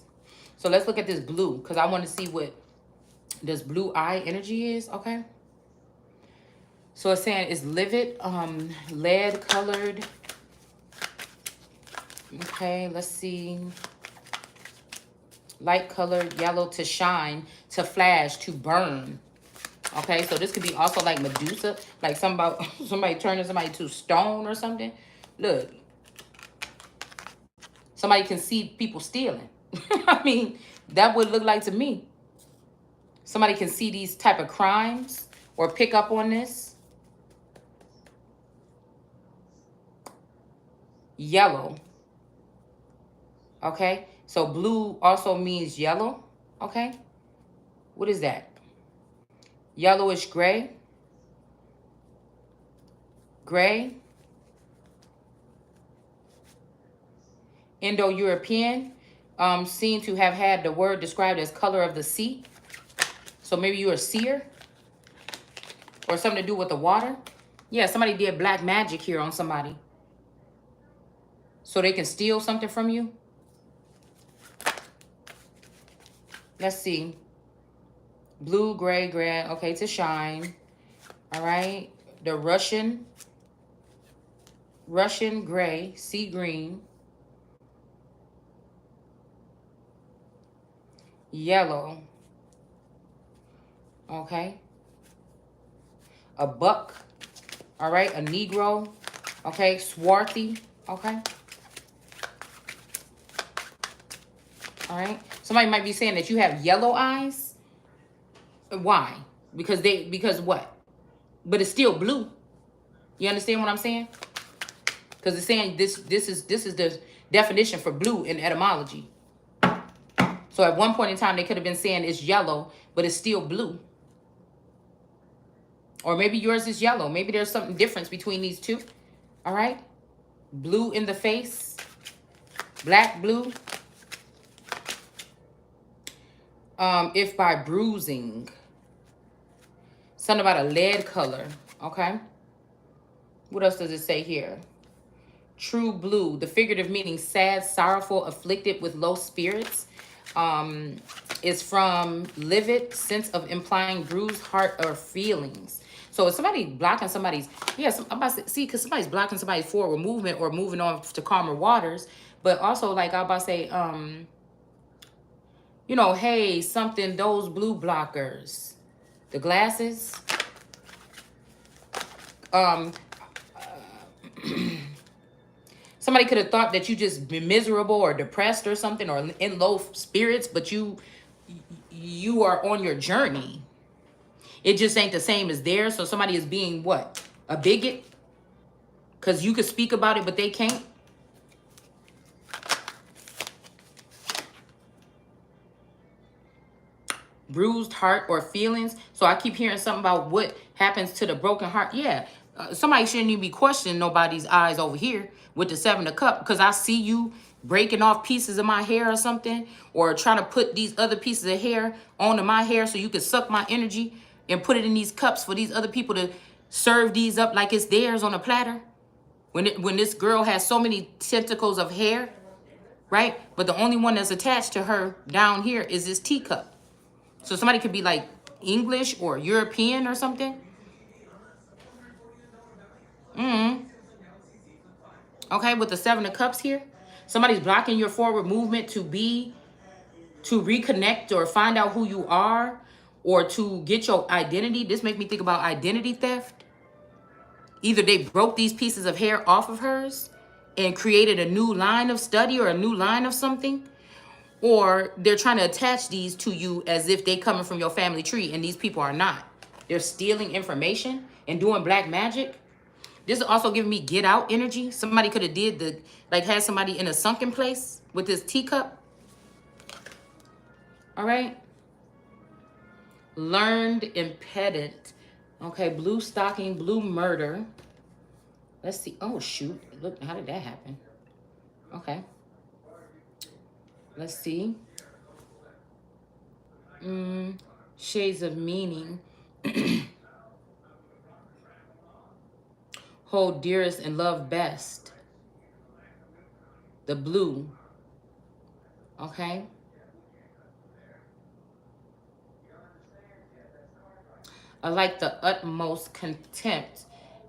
So let's look at this blue, because I want to see what this blue eye energy is, okay? So it's saying it's livid, lead colored. Okay, let's see. Light colored, yellow, to shine, to flash, to burn. Okay, so this could be also like Medusa, like somebody turning somebody to stone or something. Look. Somebody can see people stealing. That would look like to me. Somebody can see these type of crimes or pick up on this. Yellow. Okay. So blue also means yellow. Okay. What is that? Yellowish gray. Gray. Indo-European, seen to have had the word described as color of the sea. So maybe you're a seer, or something to do with the water. Yeah, somebody did black magic here on somebody. So they can steal something from you? Let's see. Blue, gray, gray. Okay, to shine. All right. The Russian gray, sea green, yellow. Okay. A buck. All right. A Negro. Okay. Swarthy. Okay. All right. Somebody might be saying that you have yellow eyes. Why? Because what? But it's still blue. You understand what I'm saying? Because it's saying this is the definition for blue in etymology. So at one point in time, they could have been saying it's yellow, but it's still blue. Or maybe yours is yellow. Maybe there's something difference between these two. All right. Blue in the face. Black, blue. If by bruising. Something about a lead color. Okay. What else does it say here? True blue. The figurative meaning sad, sorrowful, afflicted with low spirits. Is from livid, sense of implying bruised heart or feelings. So if somebody blocking somebody's, I'm about to see, because somebody's blocking somebody's forward movement or moving on to calmer waters. But also, like I'm about to say, you know, hey, something, those blue blockers, the glasses, somebody could have thought that you just been miserable or depressed or something or in low spirits, but you are on your journey. It just ain't the same as theirs. So somebody is being what? A bigot? Because you could speak about it, but they can't. Bruised heart or feelings. So I keep hearing something about what happens to the broken heart. Yeah. Somebody shouldn't even be questioning nobody's eyes over here with the 7 of Cups, because I see you breaking off pieces of my hair or something, or trying to put these other pieces of hair onto my hair so you can suck my energy and put it in these cups for these other people to serve these up like it's theirs on a platter. When this girl has so many tentacles of hair, right? But the only one that's attached to her down here is this teacup. So somebody could be like English or European or something. Okay, with the 7 of Cups here. Somebody's blocking your forward movement to reconnect or find out who you are or to get your identity. This makes me think about identity theft. Either they broke these pieces of hair off of hers and created a new line of study or a new line of something, or they're trying to attach these to you as if they coming from your family tree, and these people are not. They're stealing information and doing black magic. This is also giving me get out energy. Somebody could have had somebody in a sunken place with this teacup. All right. Learned impedant. Okay, blue stocking, blue murder. Let's see. Oh, shoot. Look, how did that happen? Okay. Let's see. Shades of meaning. Hold dearest and love best. The blue. Okay. I like the utmost contempt.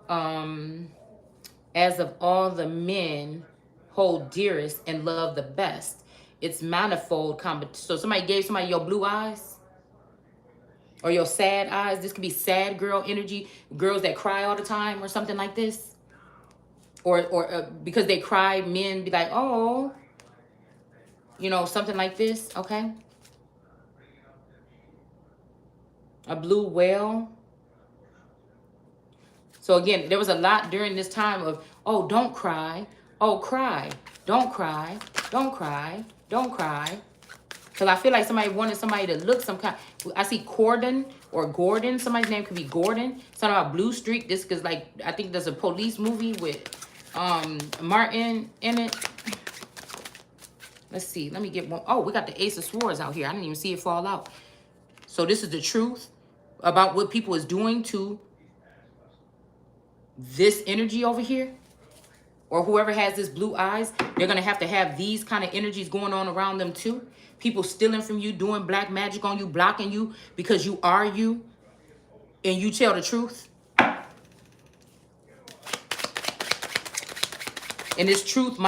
As of all the men, hold dearest and love the best. It's manifold competition. So somebody gave somebody your blue eyes or your sad eyes. This could be sad girl energy, girls that cry all the time or something like this. Or because they cry, men be like, oh, you know, something like this. Okay. A blue whale. So again, there was a lot during this time of, oh, don't cry. Oh, cry. Don't cry. Don't cry. Don't cry. Because I feel like somebody wanted somebody to look some kind. I see Corden or Gordon. Somebody's name could be Gordon. Something about Blue Streak. This is like, I think there's a police movie with Martin in it. Let's see. Let me get one. Oh, we got the Ace of Swords out here. I didn't even see it fall out. So this is the truth about what people is doing to this energy over here. or whoever has this blue eyes, they're going to have these kind of energies going on around them too. People stealing from you, doing black magic on you, blocking you because you are you and you tell the truth. And this truth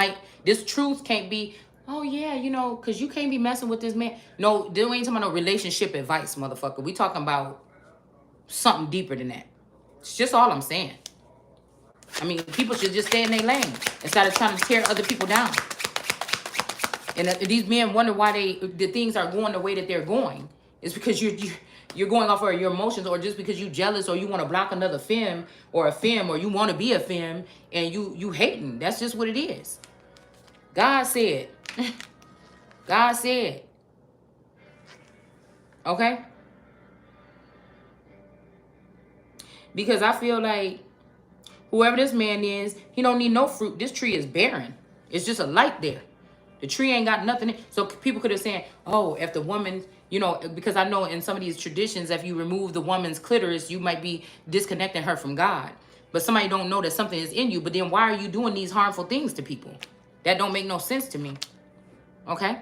can't be, oh yeah, you know, because you can't be messing with this man. No, there ain't talking about no relationship advice, motherfucker. We talking about something deeper than that. It's just all I'm saying. I mean, people should just stay in their lane instead of trying to tear other people down. And these men wonder why the things are going the way that they're going. It's because you're going off of your emotions, or just because you jealous, or you want to block another femme or a femme, or you want to be a femme and you hating. That's just what it is. God said. God said. Okay? Because I feel like whoever this man is, he don't need no fruit. This tree is barren. It's just a light there. The tree ain't got nothing. So people could have said, oh, if the woman, you know, because I know in some of these traditions, if you remove the woman's clitoris, you might be disconnecting her from God. But somebody don't know that something is in you. But then why are you doing these harmful things to people? That don't make no sense to me. Okay?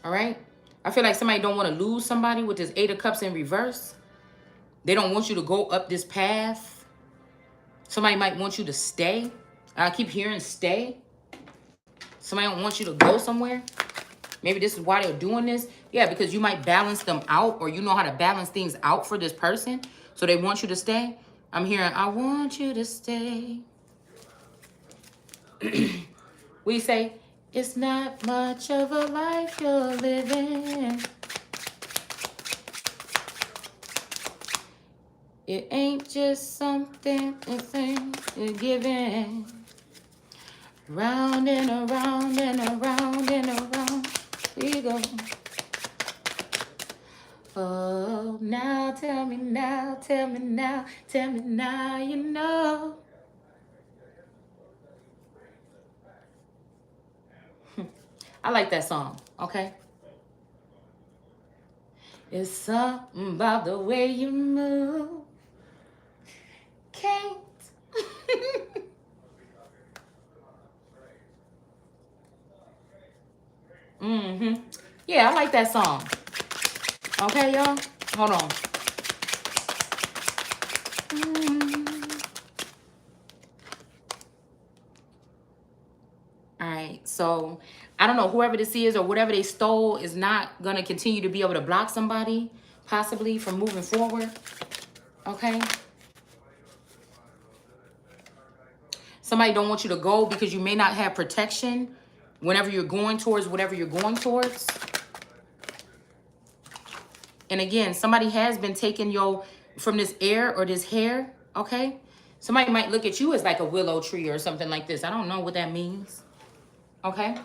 All right? I feel like somebody don't want to lose somebody with this 8 of Cups in reverse. They don't want you to go up this path. Somebody might want you to stay. I keep hearing stay. Somebody don't want you to go somewhere. Maybe this is why they're doing this. Yeah, because you might balance them out, or you know how to balance things out for this person. So they want you to stay. I'm hearing, I want you to stay. We say, it's not much of a life you're living. It ain't just something, a thing you're giving. Round and around and around and around we go. Oh, now tell me now, tell me now, tell me now you know. I like that song, okay? It's something about the way you move. Can't. Yeah, I like that song. Okay, y'all? Hold on. All right, so I don't know, whoever this is or whatever they stole is not going to continue to be able to block somebody, possibly, from moving forward. Okay? Somebody don't want you to go because you may not have protection whenever you're going towards whatever you're going towards. And again, somebody has been taking from this air or this hair, okay? Somebody might look at you as like a willow tree or something like this. I don't know what that means, okay?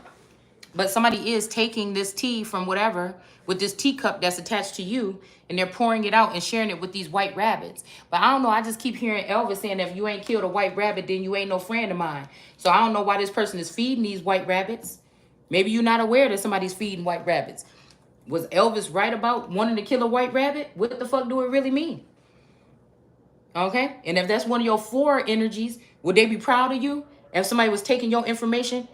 But somebody is taking this tea from whatever with this teacup that's attached to you, and they're pouring it out and sharing it with these white rabbits. But I don't know. I just keep hearing Elvis saying, if you ain't killed a white rabbit, then you ain't no friend of mine. So I don't know why this person is feeding these white rabbits. Maybe you're not aware that somebody's feeding white rabbits. Was Elvis right about wanting to kill a white rabbit? What the fuck do it really mean? Okay? And if that's one of your 4 energies, would they be proud of you? If somebody was taking your information,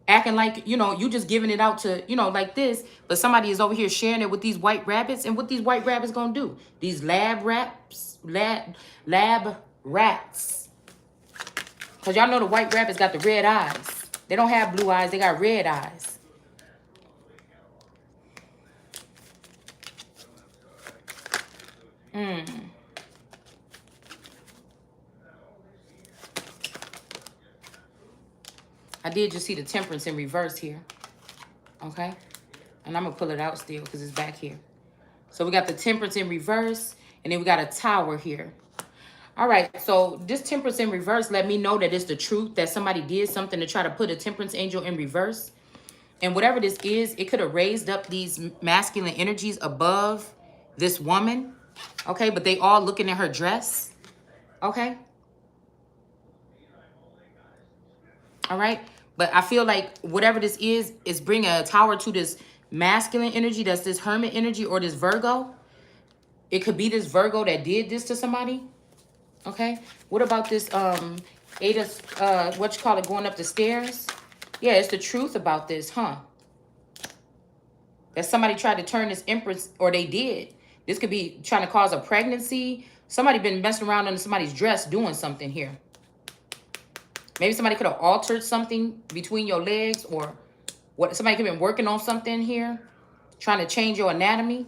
acting like, you know, you just giving it out to, you know, like this, but somebody is over here sharing it with these white rabbits, and what these white rabbits gonna do? These lab rats. Because y'all know the white rabbits got the red eyes. They don't have blue eyes, they got red eyes. I did just see the Temperance in reverse here. Okay? And I'm going to pull it out still because it's back here. So we got the Temperance in reverse, and then we got a Tower here. All right, so this Temperance in reverse let me know that it's the truth, that somebody did something to try to put a Temperance angel in reverse. And whatever this is, it could have raised up these masculine energies above this woman. Okay, but they all looking at her dress. Okay? All right? But I feel like whatever this is bringing a Tower to this masculine energy, that's this Hermit energy or this Virgo. It could be this Virgo that did this to somebody. Okay? What about this Eight of, what you call it, going up the stairs. Yeah, it's the truth about this, huh? That somebody tried to turn this Empress, or they did. This could be trying to cause a pregnancy. Somebody been messing around under somebody's dress doing something here. Maybe somebody could have altered something between your legs, or what? Somebody could have been working on something here, trying to change your anatomy.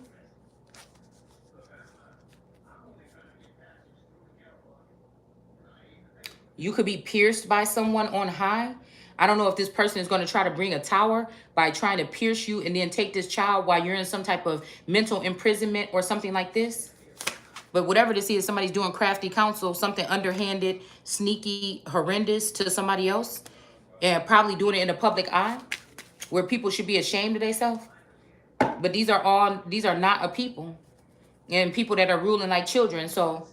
You could be pierced by someone on high. I don't know if this person is going to try to bring a tower by trying to pierce you and then take this child while you're in some type of mental imprisonment or something like this. But whatever this is, somebody's doing crafty counsel, something underhanded, sneaky, horrendous to somebody else, and probably doing it in the public eye where people should be ashamed of themselves. But these are not a people, and people that are ruling like children. So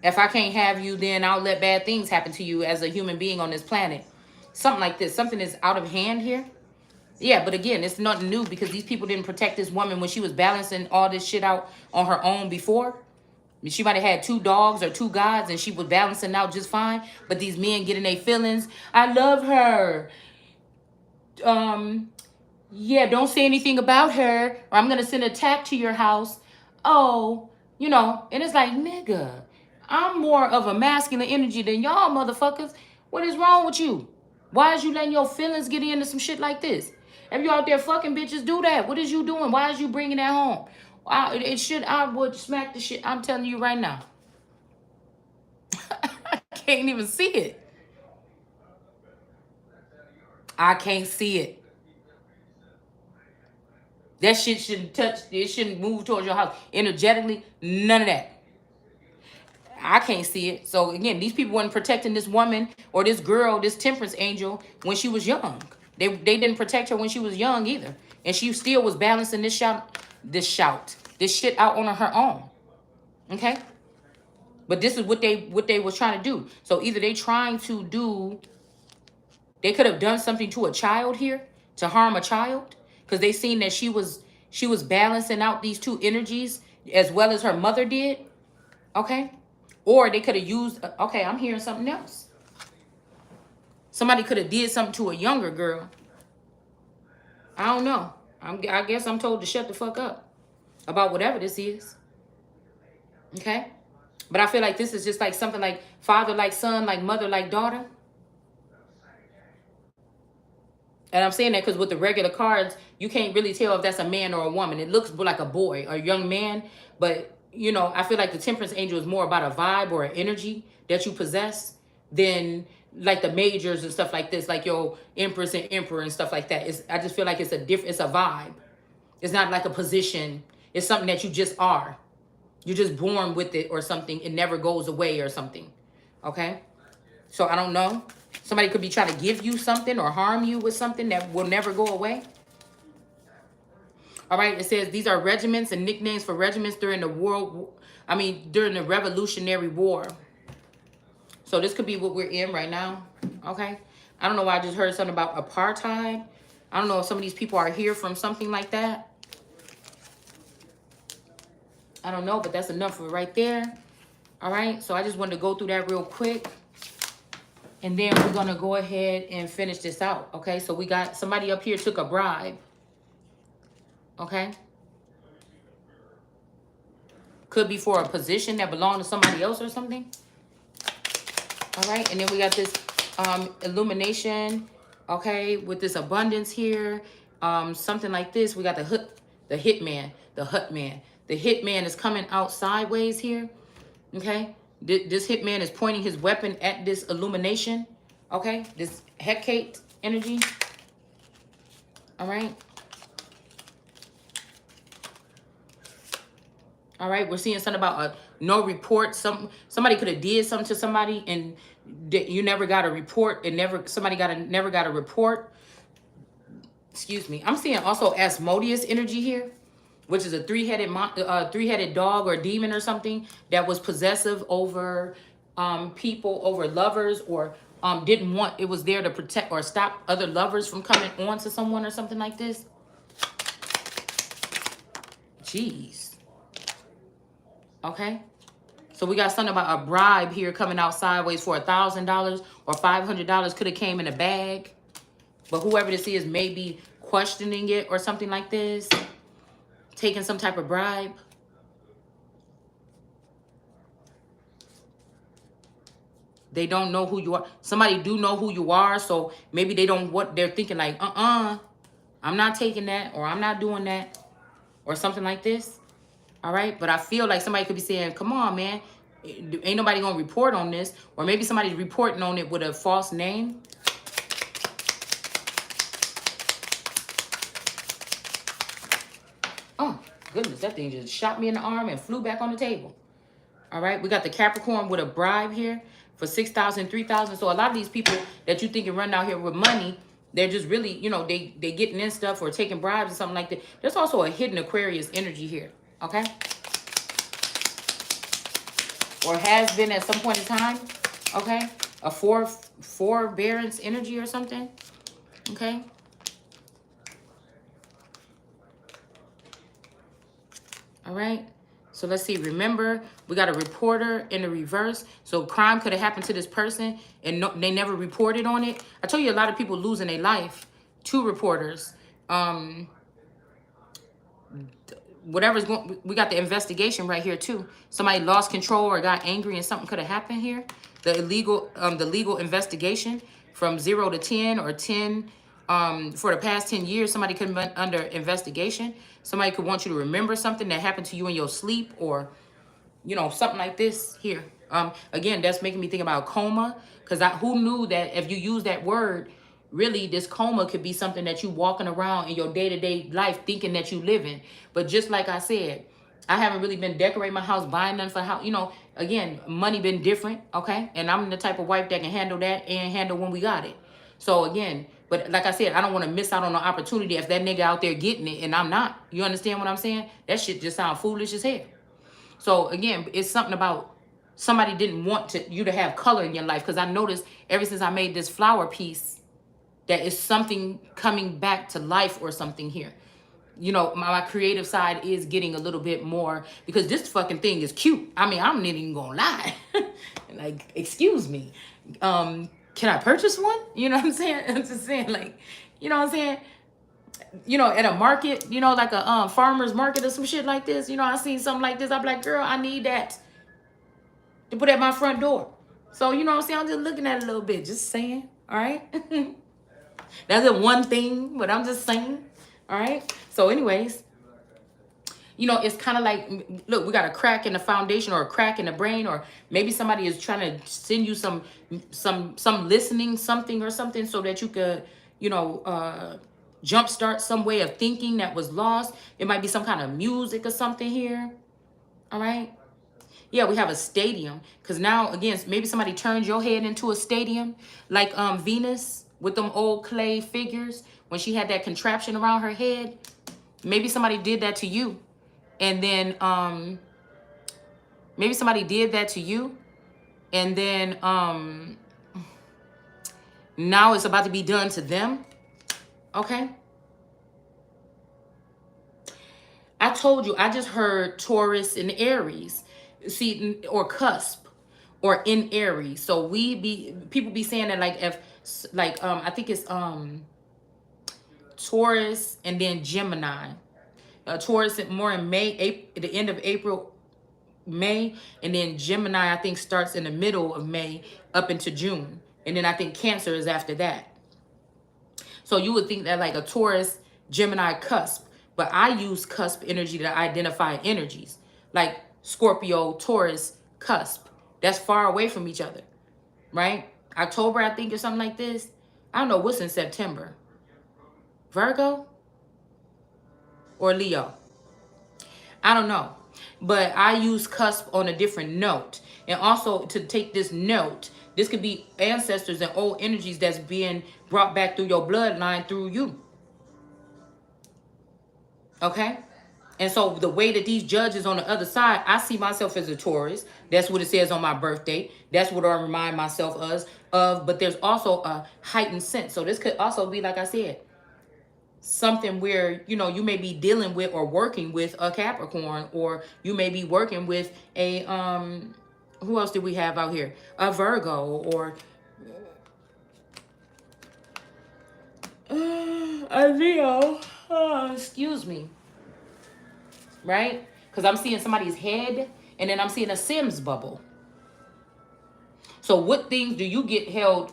if I can't have you, then I'll let bad things happen to you as a human being on this planet. Something like this. Something is out of hand here. Yeah, but again, it's nothing new because these people didn't protect this woman when she was balancing all this shit out on her own before. She might have had 2 dogs or 2 gods and she was balancing out just fine. But these men getting their feelings. I love her. Yeah, don't say anything about her or I'm going to send an attack to your house. Oh, you know, and it's like, nigga, I'm more of a masculine energy than y'all motherfuckers. What is wrong with you? Why is you letting your feelings get into some shit like this? If you out there fucking bitches, do that. What is you doing? Why is you bringing that home? I would smack the shit. I'm telling you right now. I can't even see it. I can't see it. That shit shouldn't touch. It shouldn't move towards your house. Energetically, none of that. I can't see it. So again, these people weren't protecting this woman or this girl, this temperance angel, when she was young. They didn't protect her when she was young either. And she still was balancing this shit out on her own. Okay? But this is what they was trying to do. So either they could have done something to a child here to harm a child because they seen that she was balancing out these 2 energies as well as her mother did. Okay? Or they could have used, okay, I'm hearing something else. Somebody could have did something to a younger girl. I don't know. I guess I'm told to shut the fuck up about whatever this is. Okay? But I feel like this is just like something like father like son, like mother like daughter. And I'm saying that because with the regular cards, you can't really tell if that's a man or a woman. It looks like a boy or a young man. But, you know, I feel like the temperance angel is more about a vibe or an energy that you possess than like the majors and stuff like this, like your empress and emperor and stuff like that. I just feel like it's a vibe. It's not like a position. It's something that you just are. You're just born with it or something. It never goes away or something. Okay? So I don't know. Somebody could be trying to give you something or harm you with something that will never go away. All right, it says these are regiments and nicknames for regiments during during the Revolutionary War. So this could be what we're in right now. Okay? I don't know why I just heard something about apartheid. I don't know if some of these people are here from something like that. I don't know, but that's enough for right there. All right, so I just wanted to go through that real quick. And then we're going to go ahead and finish this out. Okay, so we got somebody up here took a bribe. Okay. Could be for a position that belonged to somebody else or something. All right, and then we got this illumination. Okay, with this abundance here. Something like this. We got the hitman, the hut man. The hitman is coming out sideways here. Okay. This hitman is pointing his weapon at this illumination. Okay. This Hecate energy. All right. All right. We're seeing something about no report. Somebody could have did something to somebody and you never got a report. Somebody never got a report. Excuse me. I'm seeing also Asmodeus energy here, which is a three-headed dog or demon or something that was possessive over people, over lovers, or it was there to protect or stop other lovers from coming on to someone or something like this. Jeez. Okay. So we got something about a bribe here coming out sideways for $1,000 or $500. Could have came in a bag. But whoever this is may be questioning it or something like this. Taking some type of bribe. They don't know who you are. Somebody do know who you are. So maybe they don't, what they're thinking like, I'm not taking that, or I'm not doing that, or something like this. All right. But I feel like somebody could be saying, come on, man. Ain't nobody going to report on this. Or maybe somebody's reporting on it with a false name. Oh, goodness. That thing just shot me in the arm and flew back on the table. All right. We got the Capricorn with a bribe here for 6,000, 3,000. So a lot of these people that you think are running out here with money, they're just really, you know, they getting in stuff or taking bribes or something like that. There's also a hidden Aquarius energy here. Okay. Or has been at some point in time. Okay. A forbearance energy or something. Okay. All right. So let's see. Remember, we got a reporter in the reverse. So crime could have happened to this person and no, they never reported on it. I told you a lot of people losing their life to reporters. Whatever's going, we got the investigation right here too. Somebody lost control or got angry and something could have happened here. The legal investigation from 0 to 10 or 10 for the past 10 years, somebody could have been under investigation. Somebody could want you to remember something that happened to you in your sleep, or, you know, something like this here. Again, that's making me think about coma, because who knew that if you use that word, really this coma could be something that you walking around in your day-to-day life thinking that you living. But just like I said, I haven't really been decorating my house, buying nothing for house. You know, again, money been different, okay? And I'm the type of wife that can handle that and handle when we got it. So again, but like I said, I don't want to miss out on the opportunity if that nigga out there getting it and I'm not. You understand what I'm saying? That shit just sound foolish as hell. So again, it's something about somebody didn't want you to have color in your life, because I noticed ever since I made this flower piece that is something coming back to life or something here. You know, my creative side is getting a little bit more, because this fucking thing is cute. I mean, I'm not even gonna lie. Like, excuse me. Can I purchase one? You know what I'm saying? I'm just saying, like, you know what I'm saying? You know, at a market, you know, like a farmer's market or some shit like this. You know, I seen something like this. I'm like, girl, I need that to put at my front door. So, you know what I'm saying? I'm just looking at it a little bit. Just saying. All right? That's a one thing, but I'm just saying. All right? So anyways, you know, it's kind of like, look, we got a crack in the foundation or a crack in the brain, or maybe somebody is trying to send you some listening something or something so that you could, you know, jumpstart some way of thinking that was lost. It might be some kind of music or something here. All right? Yeah, we have a stadium, because now, again, maybe somebody turned your head into a stadium, like Venus with them old clay figures when she had that contraption around her head. Maybe somebody did that to you. And then maybe somebody did that to you. And then now it's about to be done to them. Okay? I told you, I just heard Taurus and Aries. See, or cusp, or in Aries. So people be saying that, like, if, like, I think it's Taurus and then Gemini. Taurus more in May, the end of April, May, and then Gemini I think starts in the middle of May up into June, and then I think Cancer is after that. So you would think that like a Taurus Gemini cusp, but I use cusp energy to identify energies, like Scorpio Taurus cusp. That's far away from each other, right? October I think or something like this. I don't know what's in September. Virgo or Leo, I don't know. But I use cusp on a different note. And also to take this note, this could be ancestors and old energies that's being brought back through your bloodline through you. Okay? And so the way that these judges on the other side, I see myself as a Taurus. That's what it says on my birthday. That's what I remind myself of. But there's also a heightened sense. So this could also be, like I said, something where, you know, you may be dealing with or working with a Capricorn, or you may be working with a Who else did we have out here? A Virgo or a Leo. Excuse me. Right? Because I'm seeing somebody's head and then I'm seeing a Sims bubble. So what things do you get held?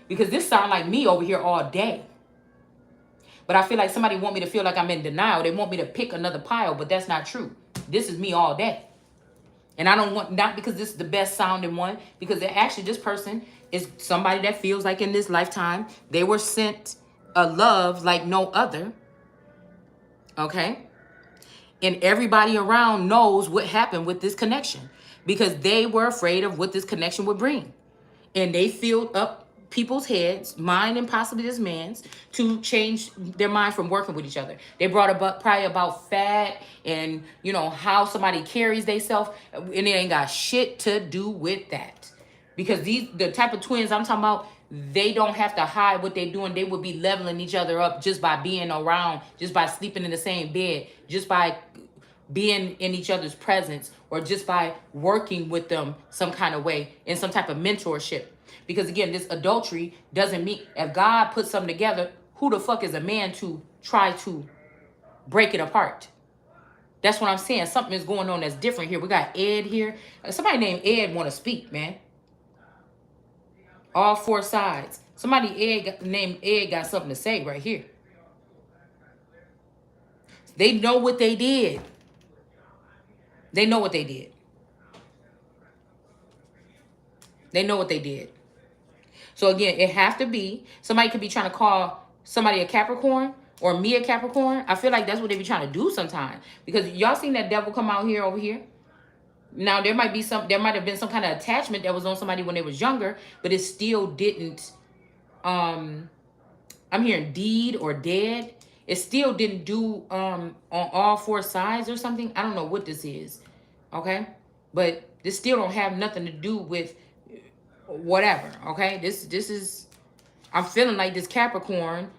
Because this sound like me over here all day. But I feel like somebody want me to feel like I'm in denial. They want me to pick another pile, but that's not true. This is me all day. And I don't want, not because this is the best sounding one, because actually this person is somebody that feels like in this lifetime, they were sent a love like no other. Okay? And everybody around knows what happened with this connection because they were afraid of what this connection would bring. And they filled up people's heads, mine and possibly this man's, to change their mind from working with each other. They brought up probably about fat and, you know, how somebody carries themselves, and it ain't got shit to do with that. Because the type of twins I'm talking about, they don't have to hide what they're doing. They would be leveling each other up just by being around, just by sleeping in the same bed, just by being in each other's presence, or just by working with them some kind of way in some type of mentorship. Because again, this adultery doesn't mean, if God put something together, who the fuck is a man to try to break it apart? That's what I'm saying. Something is going on that's different here. We got Ed here. Somebody named Ed want to speak, man. All four sides. Somebody named Ed got something to say right here. They know what they did. They know what they did. They know what they did. So again, it have to be, somebody could be trying to call somebody a Capricorn or me a Capricorn. I feel like that's what they be trying to do sometimes. Because y'all seen that devil come out here over here. Now there might have been some kind of attachment that was on somebody when they was younger, but it still didn't, I'm hearing deed or dead. It still didn't do on all four sides or something. I don't know what this is. Okay? But this still don't have nothing to do with whatever. Okay? This is, I'm feeling like this Capricorn,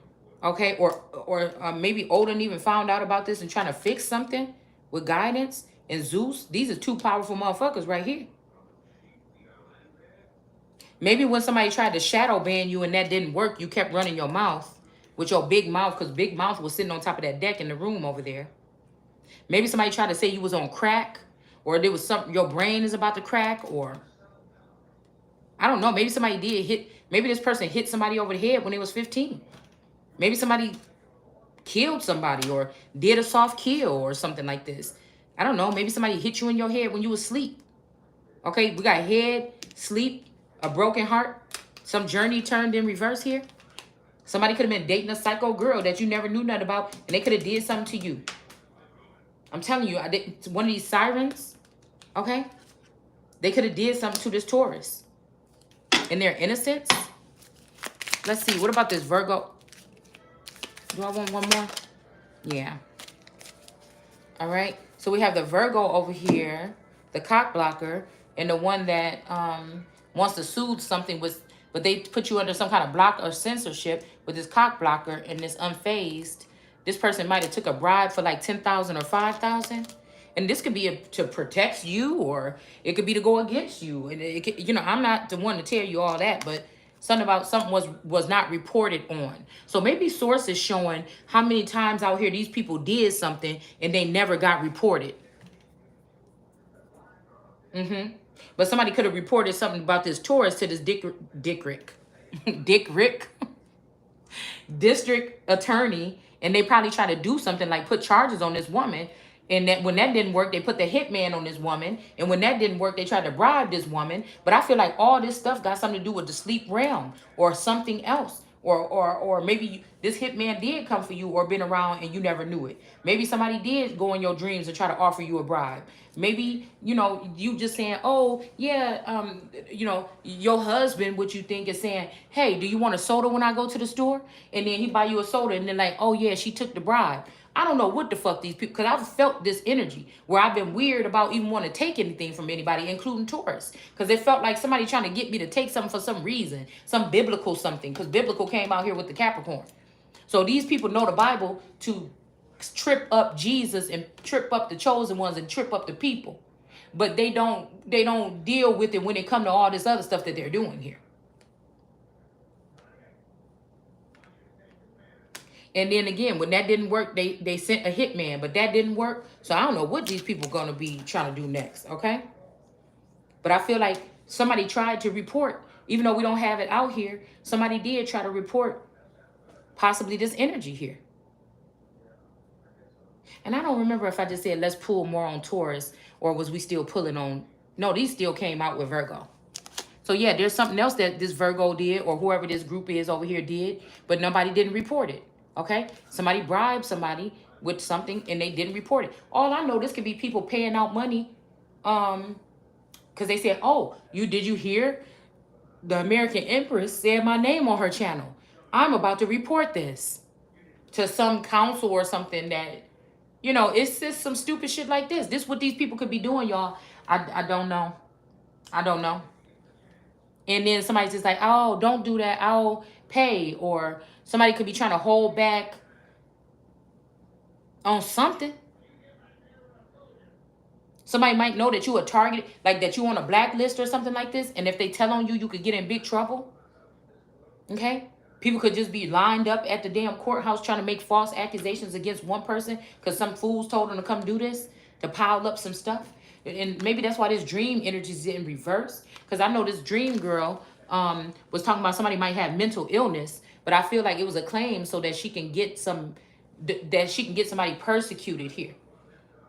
okay, or maybe Odin even found out about this and trying to fix something with guidance. And Zeus, these are two powerful motherfuckers right here. Maybe when somebody tried to shadow ban you and that didn't work, you kept running your mouth with your big mouth, because Big Mouth was sitting on top of that deck in the room over there. Maybe somebody tried to say you was on crack, or there was something, your brain is about to crack, or I don't know. Maybe somebody did hit, maybe this person hit somebody over the head when they was 15. Maybe somebody killed somebody or did a soft kill or something like this. I don't know. Maybe somebody hit you in your head when you was asleep. Okay, we got head, sleep, a broken heart, some journey turned in reverse here. Somebody could have been dating a psycho girl that you never knew nothing about, and they could have did something to you. I'm telling you, one of these sirens, okay, they could have did something to this Taurus. In their innocence. Let's see. What about this Virgo? Do I want one more? Yeah. All right. So we have the Virgo over here, the cock blocker, and the one that wants to soothe something with, but they put you under some kind of block or censorship with this cock blocker and this unfazed. This person might have took a bribe for like 10,000 or 5,000. And this could be to protect you, or it could be to go against you. And it could, you know, I'm not the one to tell you all that, but something about something was not reported on. So maybe sources showing how many times out here these people did something and they never got reported. But somebody could have reported something about this Taurus to this Dick Rick district attorney, and they probably try to do something like put charges on this woman. And that when that didn't work, they put the hitman on this woman. And when that didn't work, they tried to bribe this woman. But I feel like all this stuff got something to do with the sleep realm or something else. Or maybe this hitman did come for you or been around and you never knew it. Maybe somebody did go in your dreams and try to offer you a bribe. Maybe, you know, you just saying, oh, yeah, you know, your husband, what you think is saying, hey, do you want a soda when I go to the store? And then he buy you a soda and then like, oh, yeah, she took the bribe. I don't know what the fuck these people, because I've felt this energy where I've been weird about even wanting to take anything from anybody, including Taurus. Because it felt like somebody trying to get me to take something for some reason, some biblical something, because biblical came out here with the Capricorn. So these people know the Bible to trip up Jesus and trip up the chosen ones and trip up the people. but they don't deal with it when it come to all this other stuff that they're doing here. And then again, when that didn't work, they sent a hitman, but that didn't work. So I don't know what these people gonna be trying to do next, okay? But I feel like somebody tried to report, even though we don't have it out here, somebody did try to report possibly this energy here. And I don't remember if I just said let's pull more on Taurus, or was we still pulling on, no, these still came out with Virgo. So yeah, there's something else that this Virgo did, or whoever this group is over here did, but nobody didn't report it. Okay? Somebody bribed somebody with something and they didn't report it. All I know, this could be people paying out money because they said, oh, did you hear? The American Empress said my name on her channel. I'm about to report this to some council or something that, it's just some stupid shit like this. This is what these people could be doing, y'all. I don't know. I don't know. And then somebody's just like, oh, don't do that. I'll pay. Or somebody could be trying to hold back on something. Somebody might know that you are targeted, like that you on a blacklist or something like this. And if they tell on you, you could get in big trouble. Okay? People could just be lined up at the damn courthouse trying to make false accusations against one person because some fools told them to come do this, to pile up some stuff. And maybe that's why this dream energy is in reverse. Because I know this dream girl was talking about somebody might have mental illness, but I feel like it was a claim so that she can get somebody persecuted here.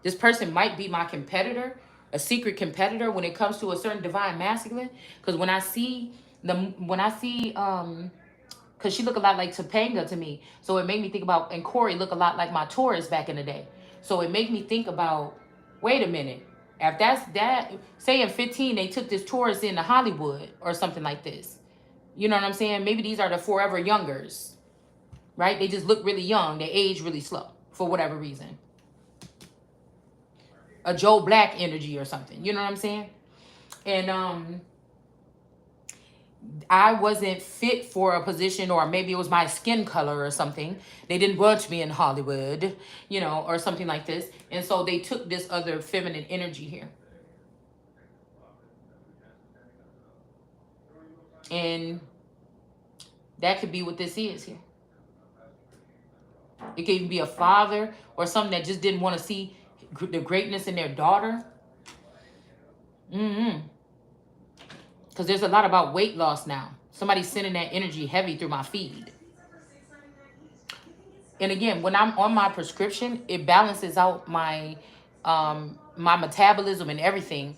This person might be my competitor, a secret competitor when it comes to a certain divine masculine. Because when I see, because she look a lot like Topanga to me. So it made me think about, and Corey look a lot like my Taurus back in the day. So it made me think about, wait a minute. If that's that, say in 15, they took this Taurus into Hollywood or something like this. You know what I'm saying? Maybe these are the forever youngers, right? They just look really young. They age really slow for whatever reason. A Joe Black energy or something. You know what I'm saying? And I wasn't fit for a position, or maybe it was my skin color or something. They didn't want me in Hollywood, or something like this. And so they took this other feminine energy here. And that could be what this is here. It could even be a father or something that just didn't want to see the greatness in their daughter. Because there's a lot about weight loss now. Somebody's sending that energy heavy through my feed. And again, when I'm on my prescription, it balances out my metabolism and everything.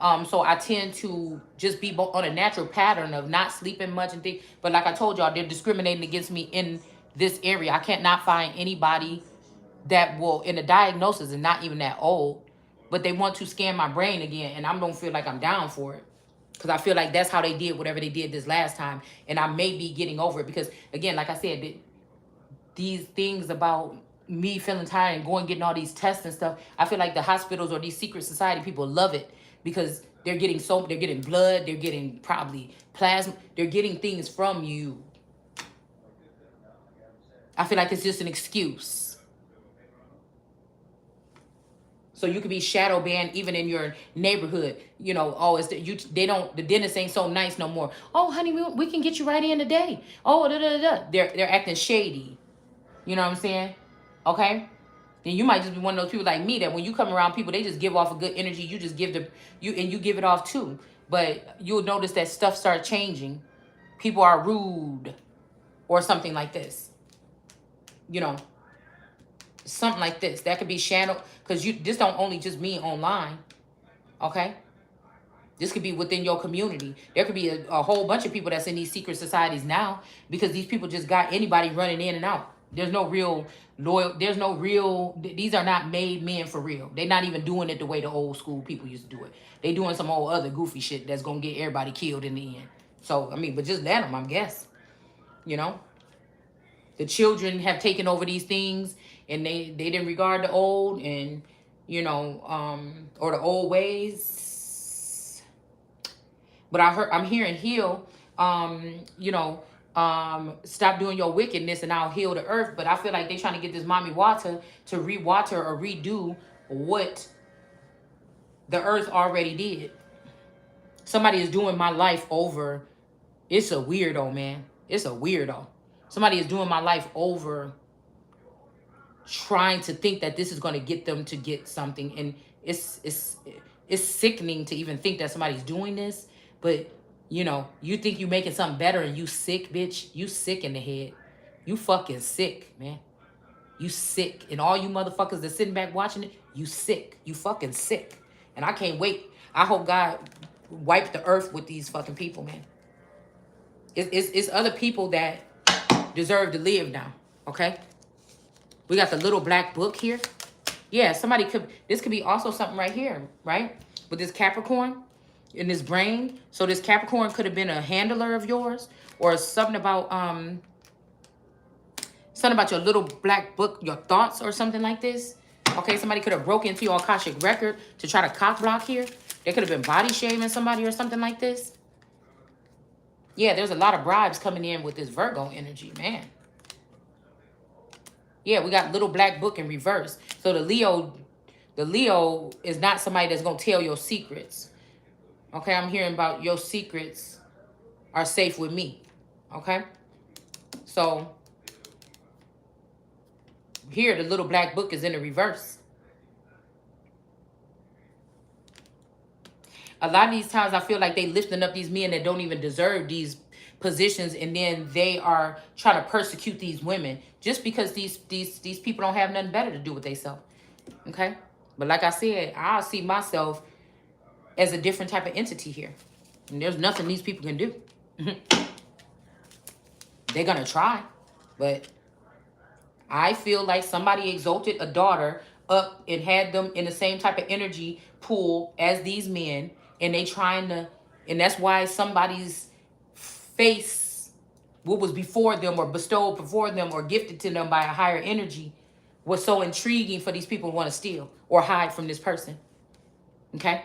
So I tend to just be on a natural pattern of not sleeping much and things. But like I told y'all, they're discriminating against me in this area. I can't not find anybody that will, in the diagnosis, and not even that old, but they want to scan my brain again, and I don't feel like I'm down for it. Because I feel like that's how they did whatever they did this last time. And I may be getting over it. Because, again, like I said, these things about me feeling tired and going getting all these tests and stuff, I feel like the hospitals or these secret society people love it. Because they're getting blood, they're getting probably plasma, they're getting things from you. I feel like it's just an excuse. So you could be shadow banned even in your neighborhood. The dentist ain't so nice no more. Oh, honey, we can get you right in today. Oh, They're acting shady. You know what I'm saying? Okay? Then you might just be one of those people like me that when you come around people, they just give off a good energy. You just give you give it off too. But you'll notice that stuff starts changing. People are rude or something like this. Something like this. That could be channel, because this don't only just mean online. Okay? This could be within your community. There could be a whole bunch of people that's in these secret societies now, because these people just got anybody running in and out. There's no real loyal. There's no real. These are not made men for real. They're not even doing it the way the old school people used to do it. They doing some old other goofy shit that's gonna get everybody killed in the end. So but just let them, I guess. The children have taken over these things, and they didn't regard the old, and or the old ways. But I'm hearing heal, stop doing your wickedness and I'll heal the earth. But I feel like they're trying to get this mommy water to re-water or redo what the earth already did. Somebody is doing my life over. It's a weirdo, man. It's a weirdo. Somebody is doing my life over, trying to think that this is going to get them to get something. And it's sickening to even think that somebody's doing this. But, you know, you think you making something better and you sick, bitch. You sick in the head. You fucking sick, man. You sick. And all you motherfuckers that's sitting back watching it, you sick. You fucking sick. And I can't wait. I hope God wipe the earth with these fucking people, man. It's other people that deserve to live now, okay? We got the little black book here. Yeah, somebody could, this could be also something right here, right? With this Capricorn in this brain. So this Capricorn could have been a handler of yours, or something about your little black book, your thoughts or something like this. Okay, somebody could have broke into your Akashic record to try to cock block here. They could have been body shaming somebody or something like this. Yeah, there's a lot of bribes coming in with this Virgo energy, man. Yeah, we got little black book in reverse. So the Leo is not somebody that's going to tell your secrets. Okay, I'm hearing about your secrets are safe with me. Okay? So here, the little black book is in the reverse. A lot of these times I feel like they lifting up these men that don't even deserve these positions, and then they are trying to persecute these women just because these people don't have nothing better to do with themselves. Okay? But like I said, I see myself as a different type of entity here. And there's nothing these people can do. They're going to try. But I feel like somebody exalted a daughter up and had them in the same type of energy pool as these men. And they trying to, and that's why somebody's face, what was before them or bestowed before them or gifted to them by a higher energy, was so intriguing for these people to want to steal or hide from this person. Okay?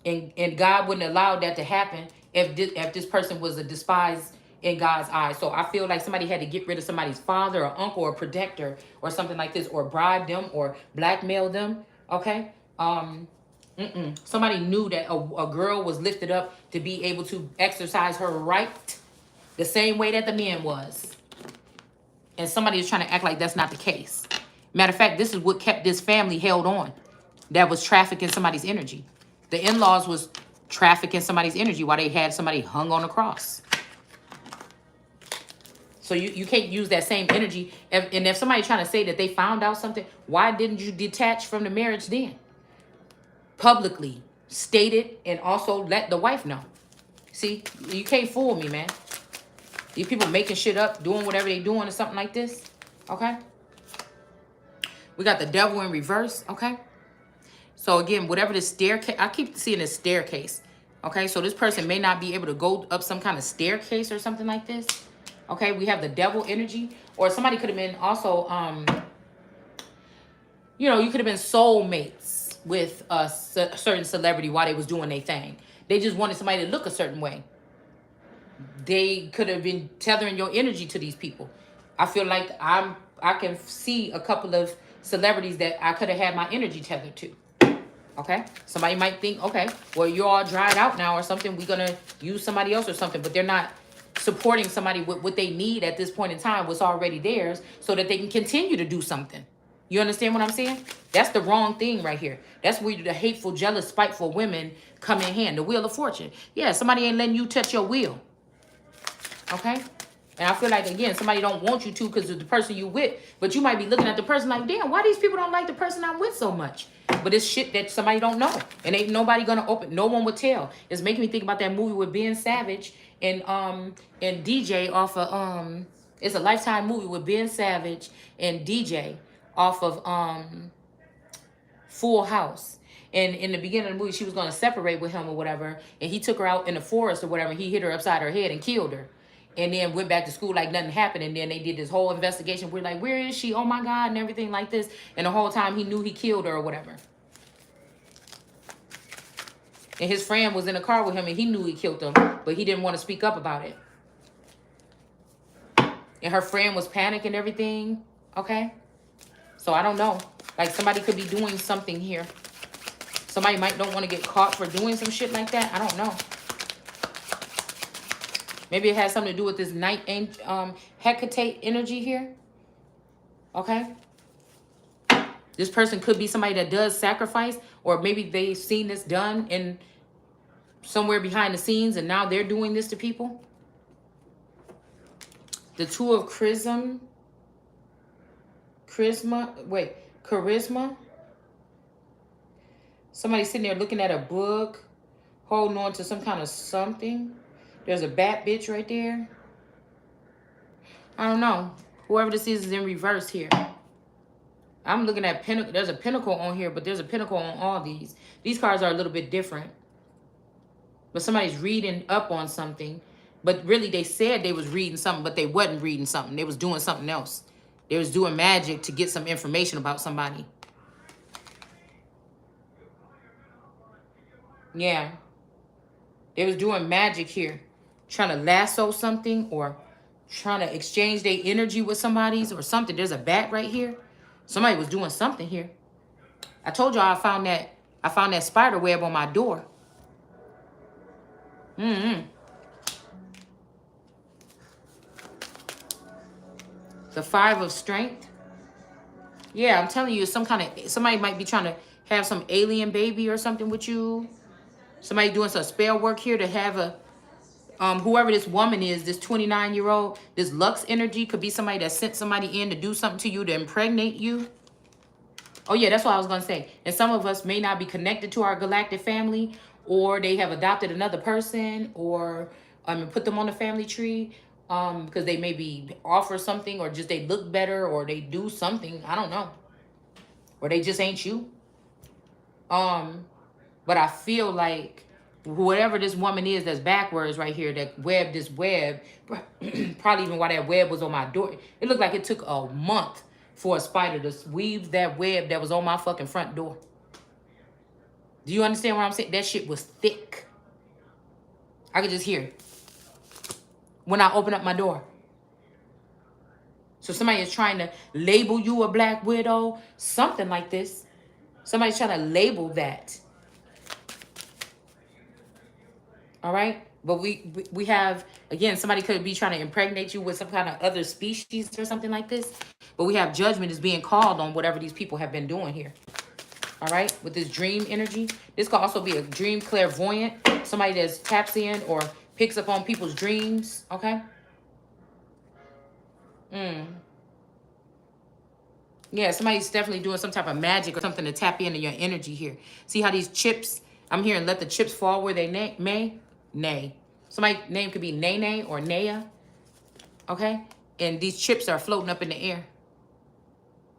And God wouldn't allow that to happen if this person was a despised in God's eyes. So I feel like somebody had to get rid of somebody's father or uncle or protector or something like this, or bribe them or blackmail them. Okay? Somebody knew that a girl was lifted up to be able to exercise her right the same way that the man was. And somebody is trying to act like that's not the case. Matter of fact, this is what kept this family held on. That was trafficking somebody's energy. The in-laws was trafficking somebody's energy while they had somebody hung on a cross. So you can't use that same energy. And if somebody's trying to say that they found out something, why didn't you detach from the marriage then? Publicly state it and also let the wife know. See, you can't fool me, man. These people making shit up, doing whatever they doing or something like this. Okay? We got the devil in reverse. Okay? So again, whatever the staircase, I keep seeing a staircase. Okay? So this person may not be able to go up some kind of staircase or something like this. Okay? We have the devil energy. Or somebody could have been also, you know, you could have been soulmates with a certain celebrity while they was doing their thing. They just wanted somebody to look a certain way. They could have been tethering your energy to these people. I feel like I can see a couple of celebrities that I could have had my energy tethered to. Okay? Somebody might think, okay, well, you're all dried out now or something. We're going to use somebody else or something. But they're not supporting somebody with what they need at this point in time, what's already theirs, so that they can continue to do something. You understand what I'm saying? That's the wrong thing right here. That's where the hateful, jealous, spiteful women come in hand. The wheel of fortune. Yeah, somebody ain't letting you touch your wheel. Okay? And I feel like, again, somebody don't want you to because of the person you with. But you might be looking at the person like, damn, why these people don't like the person I'm with so much? But it's shit that somebody don't know. And ain't nobody gonna open. No one would tell. It's making me think about that movie with Ben Savage and DJ off of it's a Lifetime movie with Ben Savage and DJ off of Full House. And in the beginning of the movie, she was going to separate with him or whatever. And he took her out in the forest or whatever. And he hit her upside her head and killed her. And then went back to school like nothing happened. And then they did this whole investigation. We're like, where is she? Oh, my God. And everything like this. And the whole time he knew he killed her or whatever. And his friend was in the car with him. And he knew he killed him. But he didn't want to speak up about it. And her friend was panicking and everything. Okay? So I don't know. Like somebody could be doing something here. Somebody might don't want to get caught for doing some shit like that. I don't know. Maybe it has something to do with this night Hecate energy here. Okay. This person could be somebody that does sacrifice, or maybe they've seen this done in somewhere behind the scenes and now they're doing this to people. The Two of Charisma. Somebody sitting there looking at a book, holding on to some kind of something. There's a bad bitch right there. I don't know. Whoever this is in reverse here. I'm looking at pentacle. There's a pentacle on here, but there's a pentacle on all these. These cards are a little bit different. But somebody's reading up on something. But really, they said they was reading something, but they wasn't reading something. They was doing something else. They was doing magic to get some information about somebody. Yeah. They was doing magic here. Trying to lasso something or trying to exchange their energy with somebody's or something. There's a bat right here. Somebody was doing something here. I told y'all I found that spider web on my door. The Five of Strength. Yeah, I'm telling you, somebody might be trying to have some alien baby or something with you. Somebody doing some spell work here to have a whoever this woman is, this 29-year-old, this Lux energy could be somebody that sent somebody in to do something to you, to impregnate you. Oh, yeah, that's what I was going to say. And some of us may not be connected to our galactic family, or they have adopted another person, or put them on the family tree because they maybe offer something, or just they look better, or they do something. I don't know. Or they just ain't you. But I feel like whoever this woman is that's backwards right here, that webbed this web, probably even while that web was on my door, it looked like it took a month for a spider to weave that web that was on my fucking front door. Do you understand what I'm saying? That shit was thick. I could just hear it when I open up my door. So somebody is trying to label you a black widow, something like this. Somebody's trying to label that. All right, but we have, again, somebody could be trying to impregnate you with some kind of other species or something like this. But we have judgment is being called on whatever these people have been doing here. All right, with this dream energy. This could also be a dream clairvoyant, somebody that taps in or picks up on people's dreams. Okay. Yeah, somebody's definitely doing some type of magic or something to tap into your energy here. See how these chips, I'm hearing let the chips fall where they may. Nay. Somebody's name could be Nene or Naya. Okay? And these chips are floating up in the air.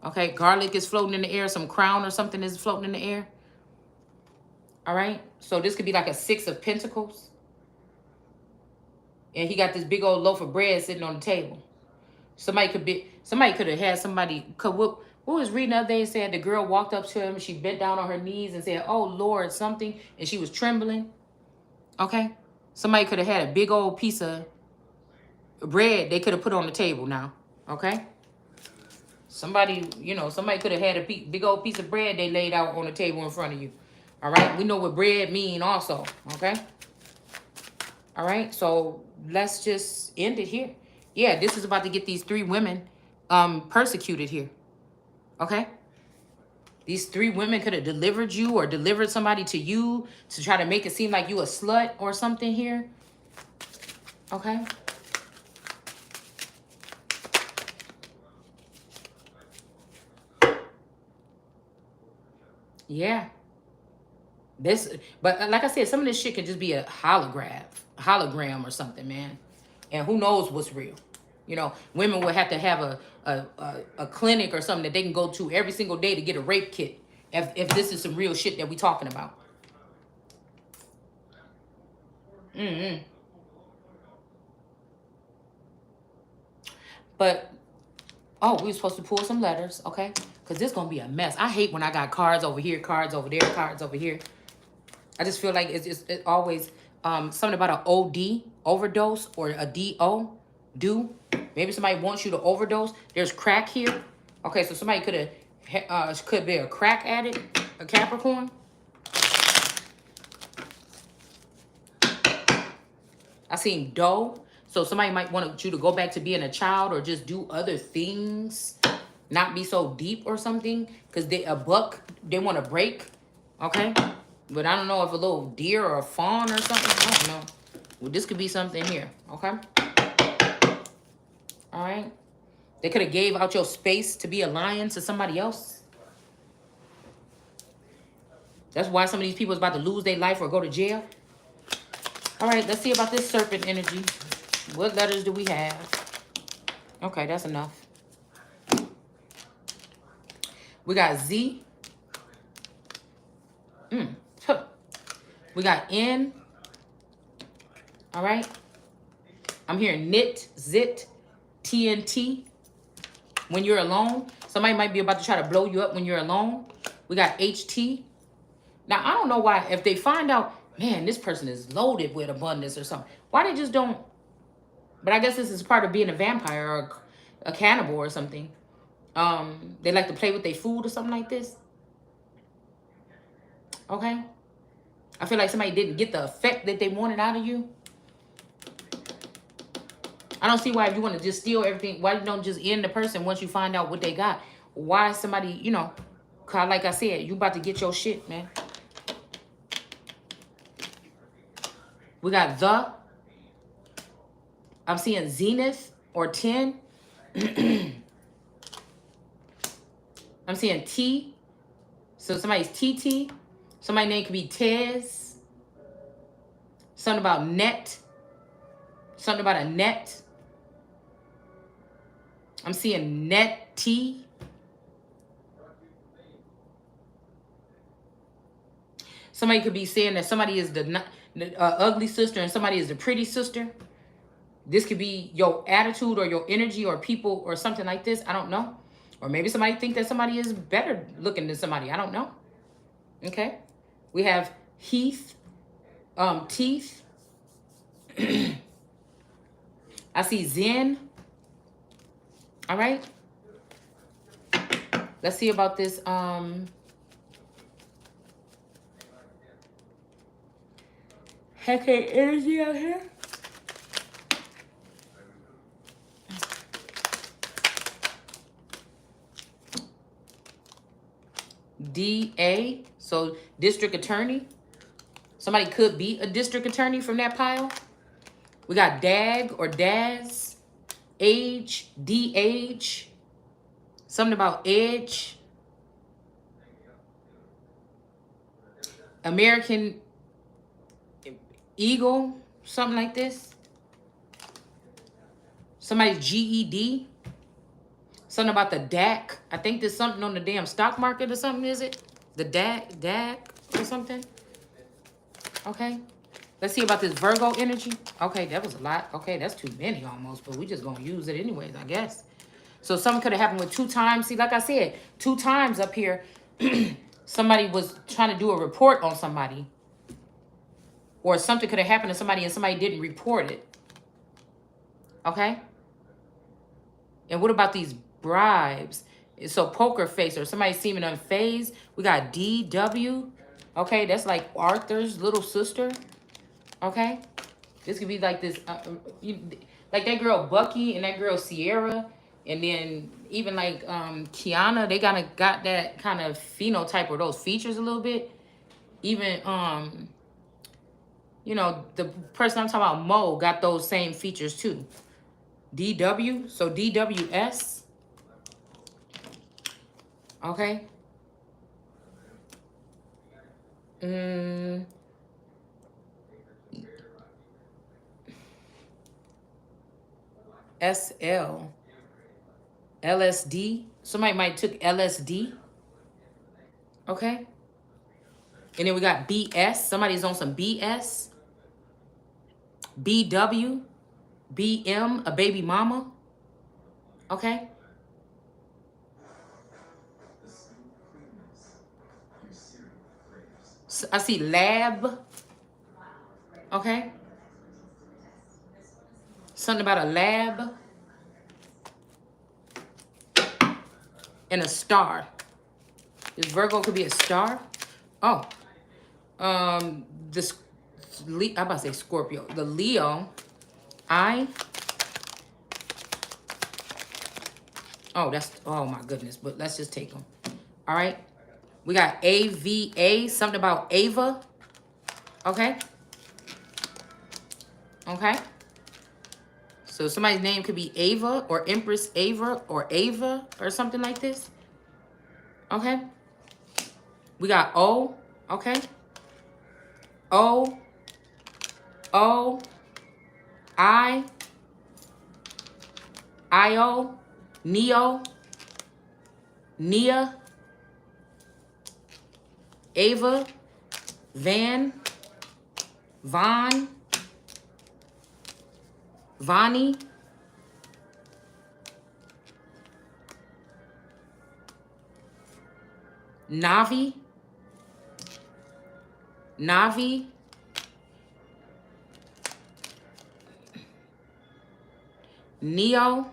Okay? Garlic is floating in the air. Some crown or something is floating in the air. All right? So this could be like a 6 of Pentacles. And he got this big old loaf of bread sitting on the table. Somebody could have had somebody, what was reading the other day, said the girl walked up to him, she bent down on her knees and said, oh Lord, something, and she was trembling. Okay? Somebody could have had a big old piece of bread they could have put on the table now. Okay? Somebody could have had a big old piece of bread they laid out on the table in front of you. All right? We know what bread mean also. Okay? All right? So let's just end it here. Yeah, this is about to get these 3 women persecuted here. Okay? These 3 women could have delivered you or delivered somebody to you to try to make it seem like you a slut or something here. Okay? Yeah. But like I said, some of this shit could just be a hologram or something, man. And who knows what's real. You know, women would have to have a clinic or something that they can go to every single day to get a rape kit. If this is some real shit that we talking about. But, we were supposed to pull some letters, okay? Because this is going to be a mess. I hate when I got cards over here, cards over there, cards over here. I just feel like it's always something about an OD, overdose, or a do. Maybe somebody wants you to overdose. There's crack here. Okay, so somebody could be a crack addict, a Capricorn. I seen dough. So somebody might want you to go back to being a child or just do other things. Not be so deep or something. Because a buck, they want to break. Okay? But I don't know if a little deer or a fawn or something. I don't know. Well, this could be something here. Okay? All right? They could have gave out your space to be a lion to somebody else. That's why some of these people is about to lose their life or go to jail. All right, let's see about this serpent energy. What letters do we have? Okay, that's enough. We got Z. We got N. All right. I'm hearing knit, zit, TNT. When you're alone. Somebody might be about to try to blow you up when you're alone. We got HT. Now, I don't know why. If they find out, man, this person is loaded with abundance or something. Why they just don't. But I guess this is part of being a vampire or a cannibal or something. They like to play with their food or something like this. Okay. I feel like somebody didn't get the effect that they wanted out of you. I don't see why if you want to just steal everything, why you don't just end the person once you find out what they got. Why somebody, you know, cause like I said, you about to get your shit, man. We got the. I'm seeing zenith or 10. I'm seeing T. So somebody's TT. Somebody's name could be Tez. Something about net. Something about a net. I'm seeing net T. Somebody could be saying that somebody is the ugly sister and somebody is the pretty sister. This could be your attitude or your energy or people or something like this. I don't know. Or maybe somebody think that somebody is better looking than somebody. I don't know. Okay. We have Heath, teeth. I see Zen. All right. Let's see about this. Hecate energy out here. DA, so district attorney. Somebody could be a district attorney from that pile. We got DAG or DAZ, age, DH, something about edge, American Eagle, something like this. Somebody's GED. Something about the DAC. I think there's something on the damn stock market or something, is it? The DAC or something. Okay. Let's see about this Virgo energy. Okay, that was a lot. Okay, that's too many almost, but we just gonna use it anyways, I guess. So something could have happened with 2 times. See, like I said, 2 times up here, somebody was trying to do a report on somebody. Or something could have happened to somebody and somebody didn't report it. Okay? And what about these bribes? So poker face or somebody seeming unfazed. We got DW. Okay, that's like Arthur's little sister. Okay? This could be like this, like that girl Bucky and that girl Sierra. And then even like Kiana, they got that kind of phenotype or those features a little bit. Even, you know, the person I'm talking about, Mo, got those same features too. DW, so DWS. Okay. SL. LSD. Somebody might took LSD. Okay. And then we got BS. Somebody's on some BS. BW. BM, a baby mama. Okay. So I see lab. Okay. Something about a lab. And a star. This Virgo could be a star. Oh. I'm about to say Scorpio. The Leo. I. Oh, oh my goodness. But let's just take them. All right. We got AVA, something about Ava. Okay. Okay. So somebody's name could be Ava or Empress Ava or Ava or something like this. Okay. We got O. Okay. O. O. I. Io. Neo. Nia. Ava. Van. Von. Vonnie. Navi. Navi. Neo.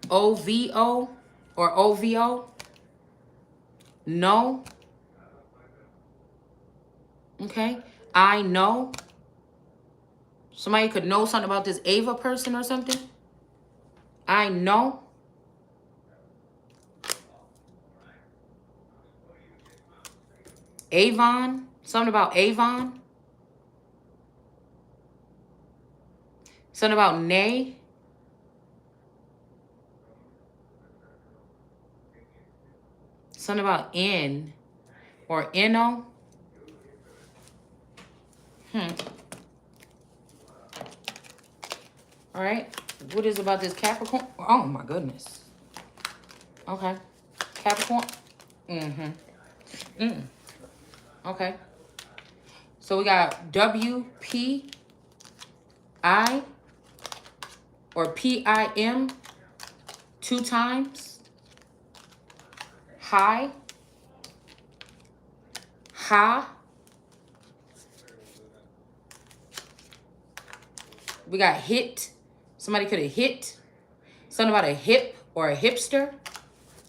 OVO or OVO. No. Okay. I know. Somebody could know something about this Ava person or something. I know. Avon. Something about Avon. Something about Nay. Something about N or N-O. All right. What is about this Capricorn? Oh, my goodness. Okay. Capricorn. Okay. So we got WPI or PIM 2 times. Hi. Ha. We got hit. Somebody could have hit. Something about a hip or a hipster.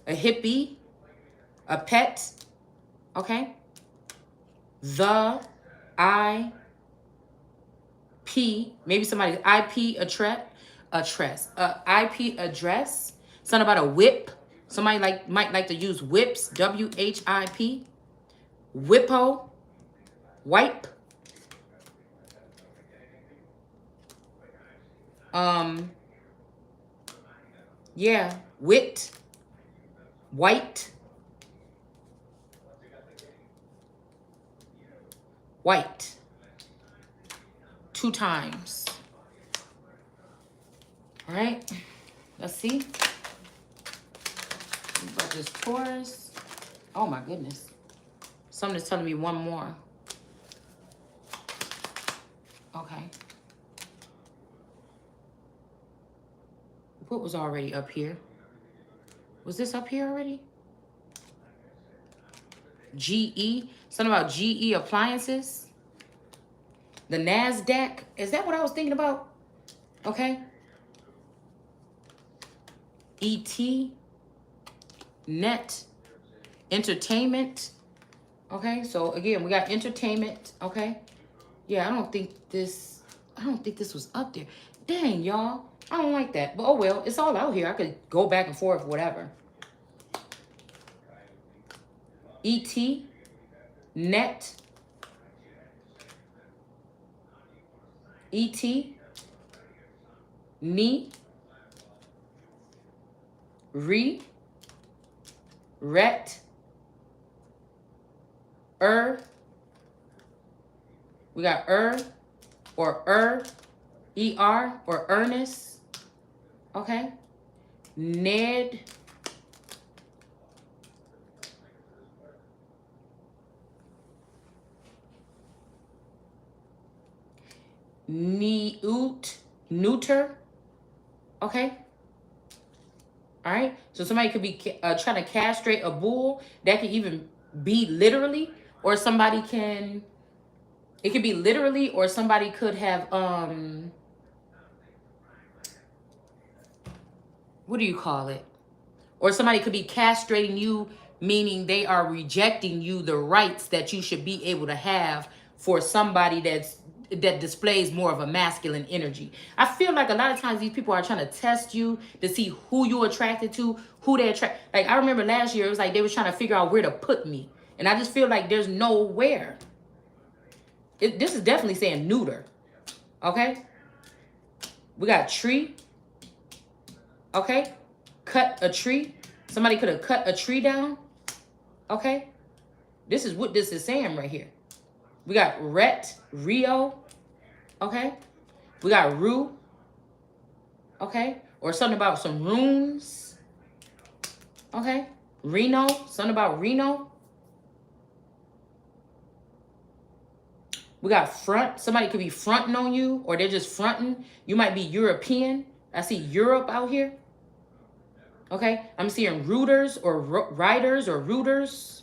A hippie. A pet. Okay. The IP. Maybe somebody's IP address. IP address. Something about a whip. Somebody might like to use whips. WHIP. Whippo. Wipe. Yeah. Wit. White. White. 2 times. All right. Let's see. About this Taurus. Oh my goodness. Something's telling me one more. Okay. What was already up here? Was this up here already? GE. Something about GE appliances. The NASDAQ. Is that what I was thinking about? Okay. ET. Net. Entertainment. Okay. So again, we got entertainment. Okay. Yeah, I don't think this was up there. Dang, y'all. I don't like that. But oh well, it's all out here. I could go back and forth, whatever. ET. Net. ET. Knee. Re. Ret. We got or ER or Ernest. Okay. Ned. Neuter. Okay. All right. So somebody could be trying to castrate a bull. That could even be literally, or somebody can. It could be literally, or somebody could have what do you call it? Or somebody could be castrating you meaning they are rejecting you the rights that you should be able to have for somebody that displays more of a masculine energy. I feel like a lot of times these people are trying to test you to see who you're attracted to, who they attract. Like, I remember last year, it was like they was trying to figure out where to put me. And I just feel like there's nowhere. This is definitely saying neuter. Okay? We got tree. Okay? Cut a tree. Somebody could have cut a tree down. Okay? This is what this is saying right here. We got Rio. Okay? We got Rue. Okay? Or something about some runes. Okay? Reno. Something about Reno. We got front. Somebody could be fronting on you, or they're just fronting. You might be European. I see Europe out here. Okay? I'm seeing rooters or riders or rooters.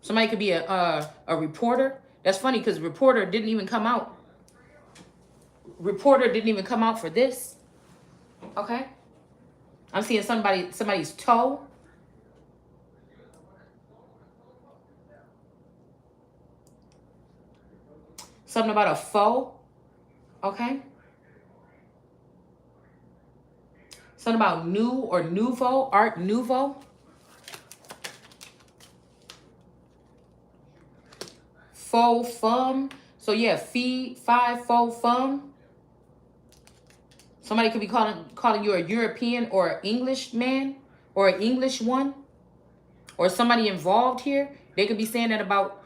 Somebody could be a reporter. That's funny because reporter didn't even come out. Reporter didn't even come out for this. Okay? I'm seeing somebody's toe. Something about a foe. Okay? Something about new or nouveau, art nouveau. Faux femme. So yeah, fee, five, faux femme. Somebody could be calling you a European or an English man or an English one. Or somebody involved here. They could be saying that about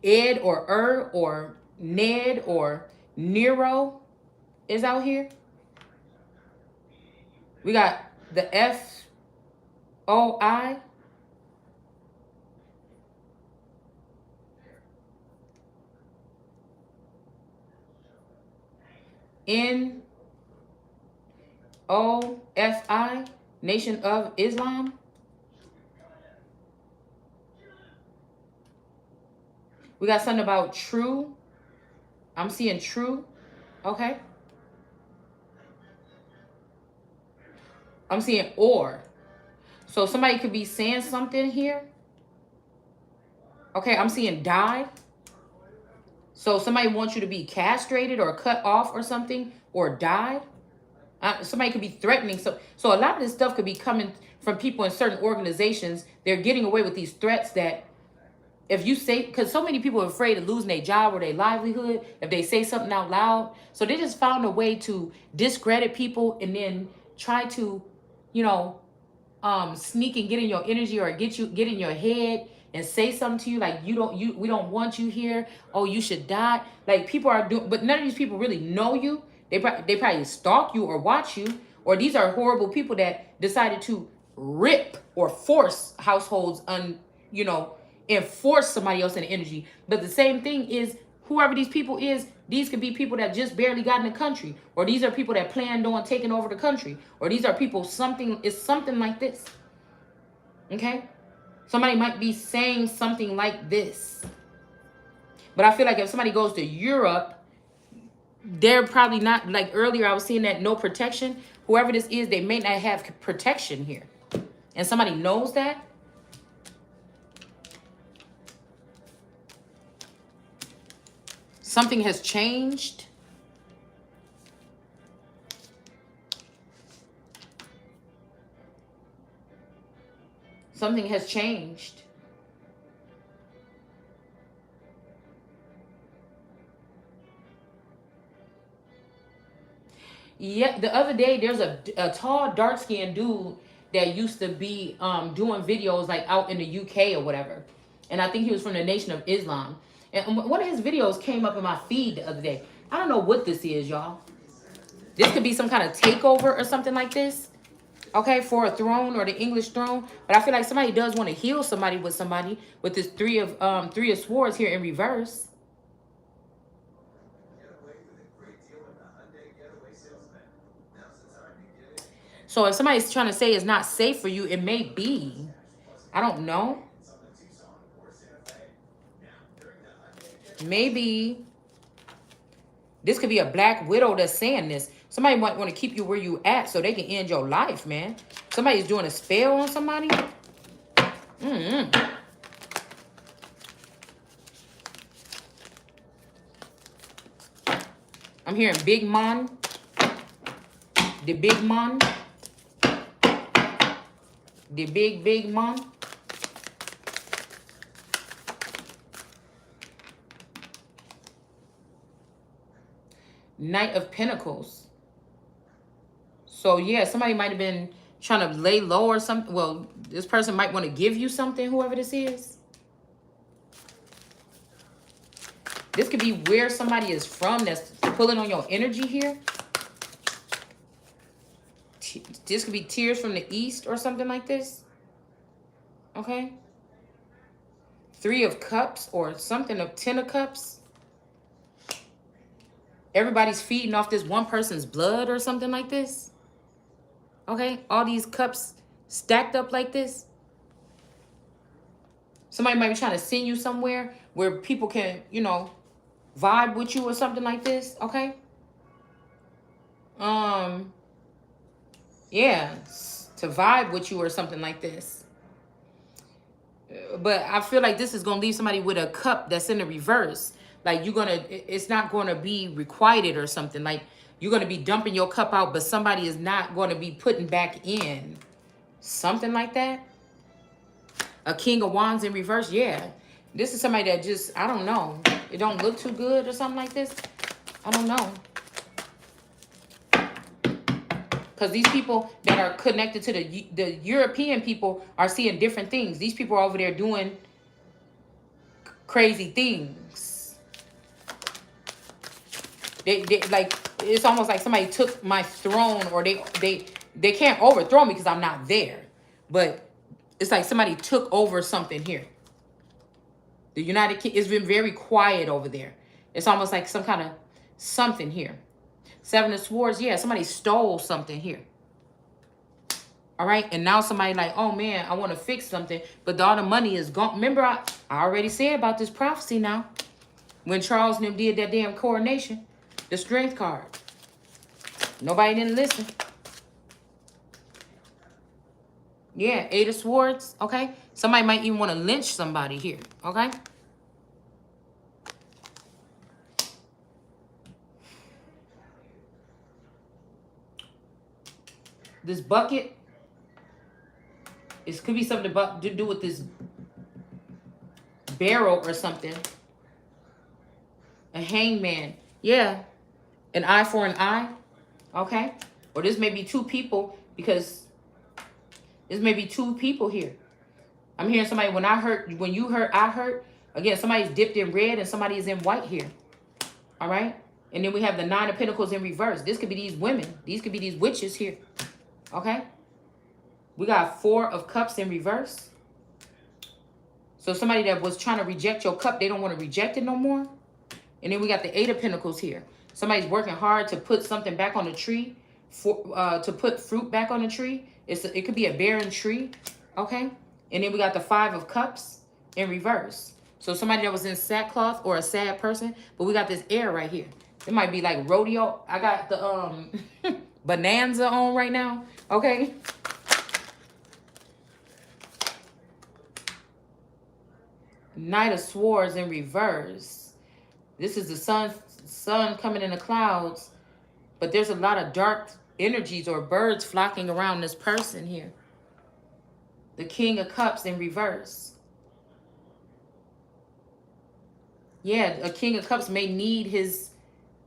Ed or Ned or Nero is out here. We got the FOI. NOFI, Nation of Islam. We got something about true. I'm seeing true. Okay. I'm seeing or. So somebody could be saying something here. Okay, I'm seeing died. So somebody wants you to be castrated or cut off or something or died. Somebody could be threatening. So a lot of this stuff could be coming from people in certain organizations. They're getting away with these threats that if you say, because so many people are afraid of losing their job or their livelihood if they say something out loud. So they just found a way to discredit people and then try to, sneak and get in your energy or get in your head and say something to you like we don't want you here. Oh, you should die. Like people are doing, but none of these people really know you. They probably stalk you or watch you, or these are horrible people that decided to rip or force households enforce somebody else in the energy. But the same thing is, whoever these people is, these could be people that just barely got in the country, or these are people that planned on taking over the country, or these are people something like this. Okay? Somebody might be saying something like this. But I feel like if somebody goes to Europe, they're probably not, like earlier I was seeing that no protection. Whoever this is, they may not have protection here. And somebody knows that. Something has changed. Something has changed. Yeah, the other day there's a tall, dark-skinned dude that used to be doing videos like out in the UK or whatever. And I think he was from the Nation of Islam. And one of his videos came up in my feed the other day. I don't know what this is, y'all. This could be some kind of takeover or something like this. Okay, for a throne or the English throne. But I feel like somebody does want to heal somebody with this three of swords here in reverse. So if somebody's trying to say it's not safe for you, it may be. I don't know. Maybe this could be a black widow that's saying this. Somebody might want to keep you where you at so they can end your life, man. Somebody's doing a spell on somebody. I'm hearing big man. The big man. The big man. Knight of Pentacles. So yeah, somebody might have been trying to lay low or something. Well, this person might want to give you something, whoever this is. This could be where somebody is from that's pulling on your energy here. This could be tears from the east or something like this. Okay. 3 of Cups or something of 10 of Cups. Everybody's feeding off this one person's blood or something like this. Okay. All these cups stacked up like this. Somebody might be trying to send you somewhere where people can, you know, vibe with you or something like this. Okay. Yeah, to vibe with you or something like this. But I feel like this is going to leave somebody with a cup that's in the reverse. Like it's not going to be requited or something. Like you're going to be dumping your cup out, but somebody is not going to be putting back in. Something like that. A King of Wands in reverse. Yeah. This is somebody that just, I don't know. It don't look too good or something like this. I don't know. Because these people that are connected to the European people are seeing different things. These people are over there doing crazy things. They like, it's almost like somebody took my throne, or they can't overthrow me because I'm not there. But it's like somebody took over something here. The United Kingdom, it's been very quiet over there. It's almost like some kind of something here. 7 of Swords, yeah, somebody stole something here. All right, and now somebody like, oh man, I want to fix something, but all the money is gone. Remember, I already said about this prophecy now. When Charles and them did that damn coronation, the Strength card. Nobody didn't listen. Yeah, 8 of Swords, okay? Somebody might even want to lynch somebody here, okay? This bucket, it could be something about to do with this barrel or something. A hangman. Yeah. An eye for an eye. Okay. Or this may be 2 people, because this may be 2 people here. I'm hearing somebody, when you hurt, I hurt. Again, somebody's dipped in red and somebody is in white here. All right. And then we have the 9 of Pentacles in reverse. This could be these women. These could be these witches here. Okay. We got 4 of Cups in reverse. So somebody that was trying to reject your cup, they don't want to reject it no more. And then we got the 8 of Pentacles here. Somebody's working hard to put something back on the tree, to put fruit back on the tree. It could be a barren tree, okay? And then we got the 5 of Cups in reverse. So somebody that was in sackcloth or a sad person, but we got this air right here. It might be like rodeo. I got the bonanza on right now, okay? Knight of Swords in reverse. This is the sun coming in the clouds, but there's a lot of dark energies or birds flocking around this person here. The King of Cups in reverse. Yeah, a King of Cups may need his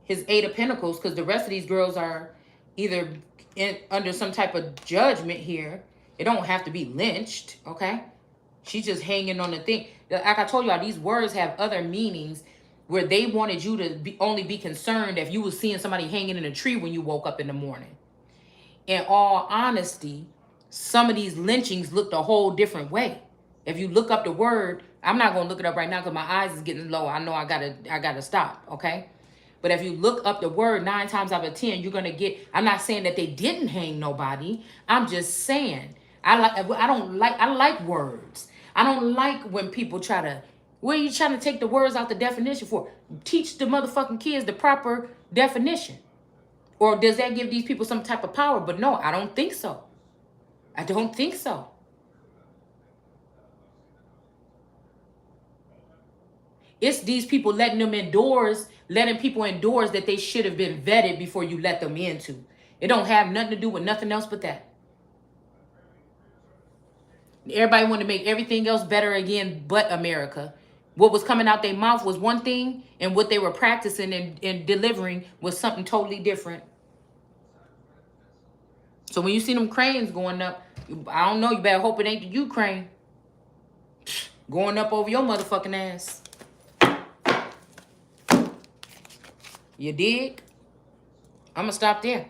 8 of Pentacles, because the rest of these girls are either under some type of judgment here. It don't have to be lynched, okay? She's just hanging on the thing. Like I told y'all, these words have other meanings, where they wanted you to only be concerned if you was seeing somebody hanging in a tree when you woke up in the morning. In all honesty, some of these lynchings looked a whole different way. If you look up the word, I'm not going to look it up right now because my eyes is getting low. I know I gotta stop, okay? But if you look up the word 9 times out of 10, you're going to get, I'm not saying that they didn't hang nobody. I'm just saying, I like words. I don't like when people try to, where are you trying to take the words out the definition for? Teach the motherfucking kids the proper definition. Or does that give these people some type of power? But no, I don't think so. I don't think so. It's these people letting them indoors, letting people indoors that they should have been vetted before you let them into. It don't have nothing to do with nothing else but that. Everybody want to make everything else better again but America. What was coming out their mouth was one thing, and what they were practicing and delivering was something totally different. So when you see them cranes going up, I don't know, you better hope it ain't the Ukraine going up over your motherfucking ass. You dig? I'm gonna stop there.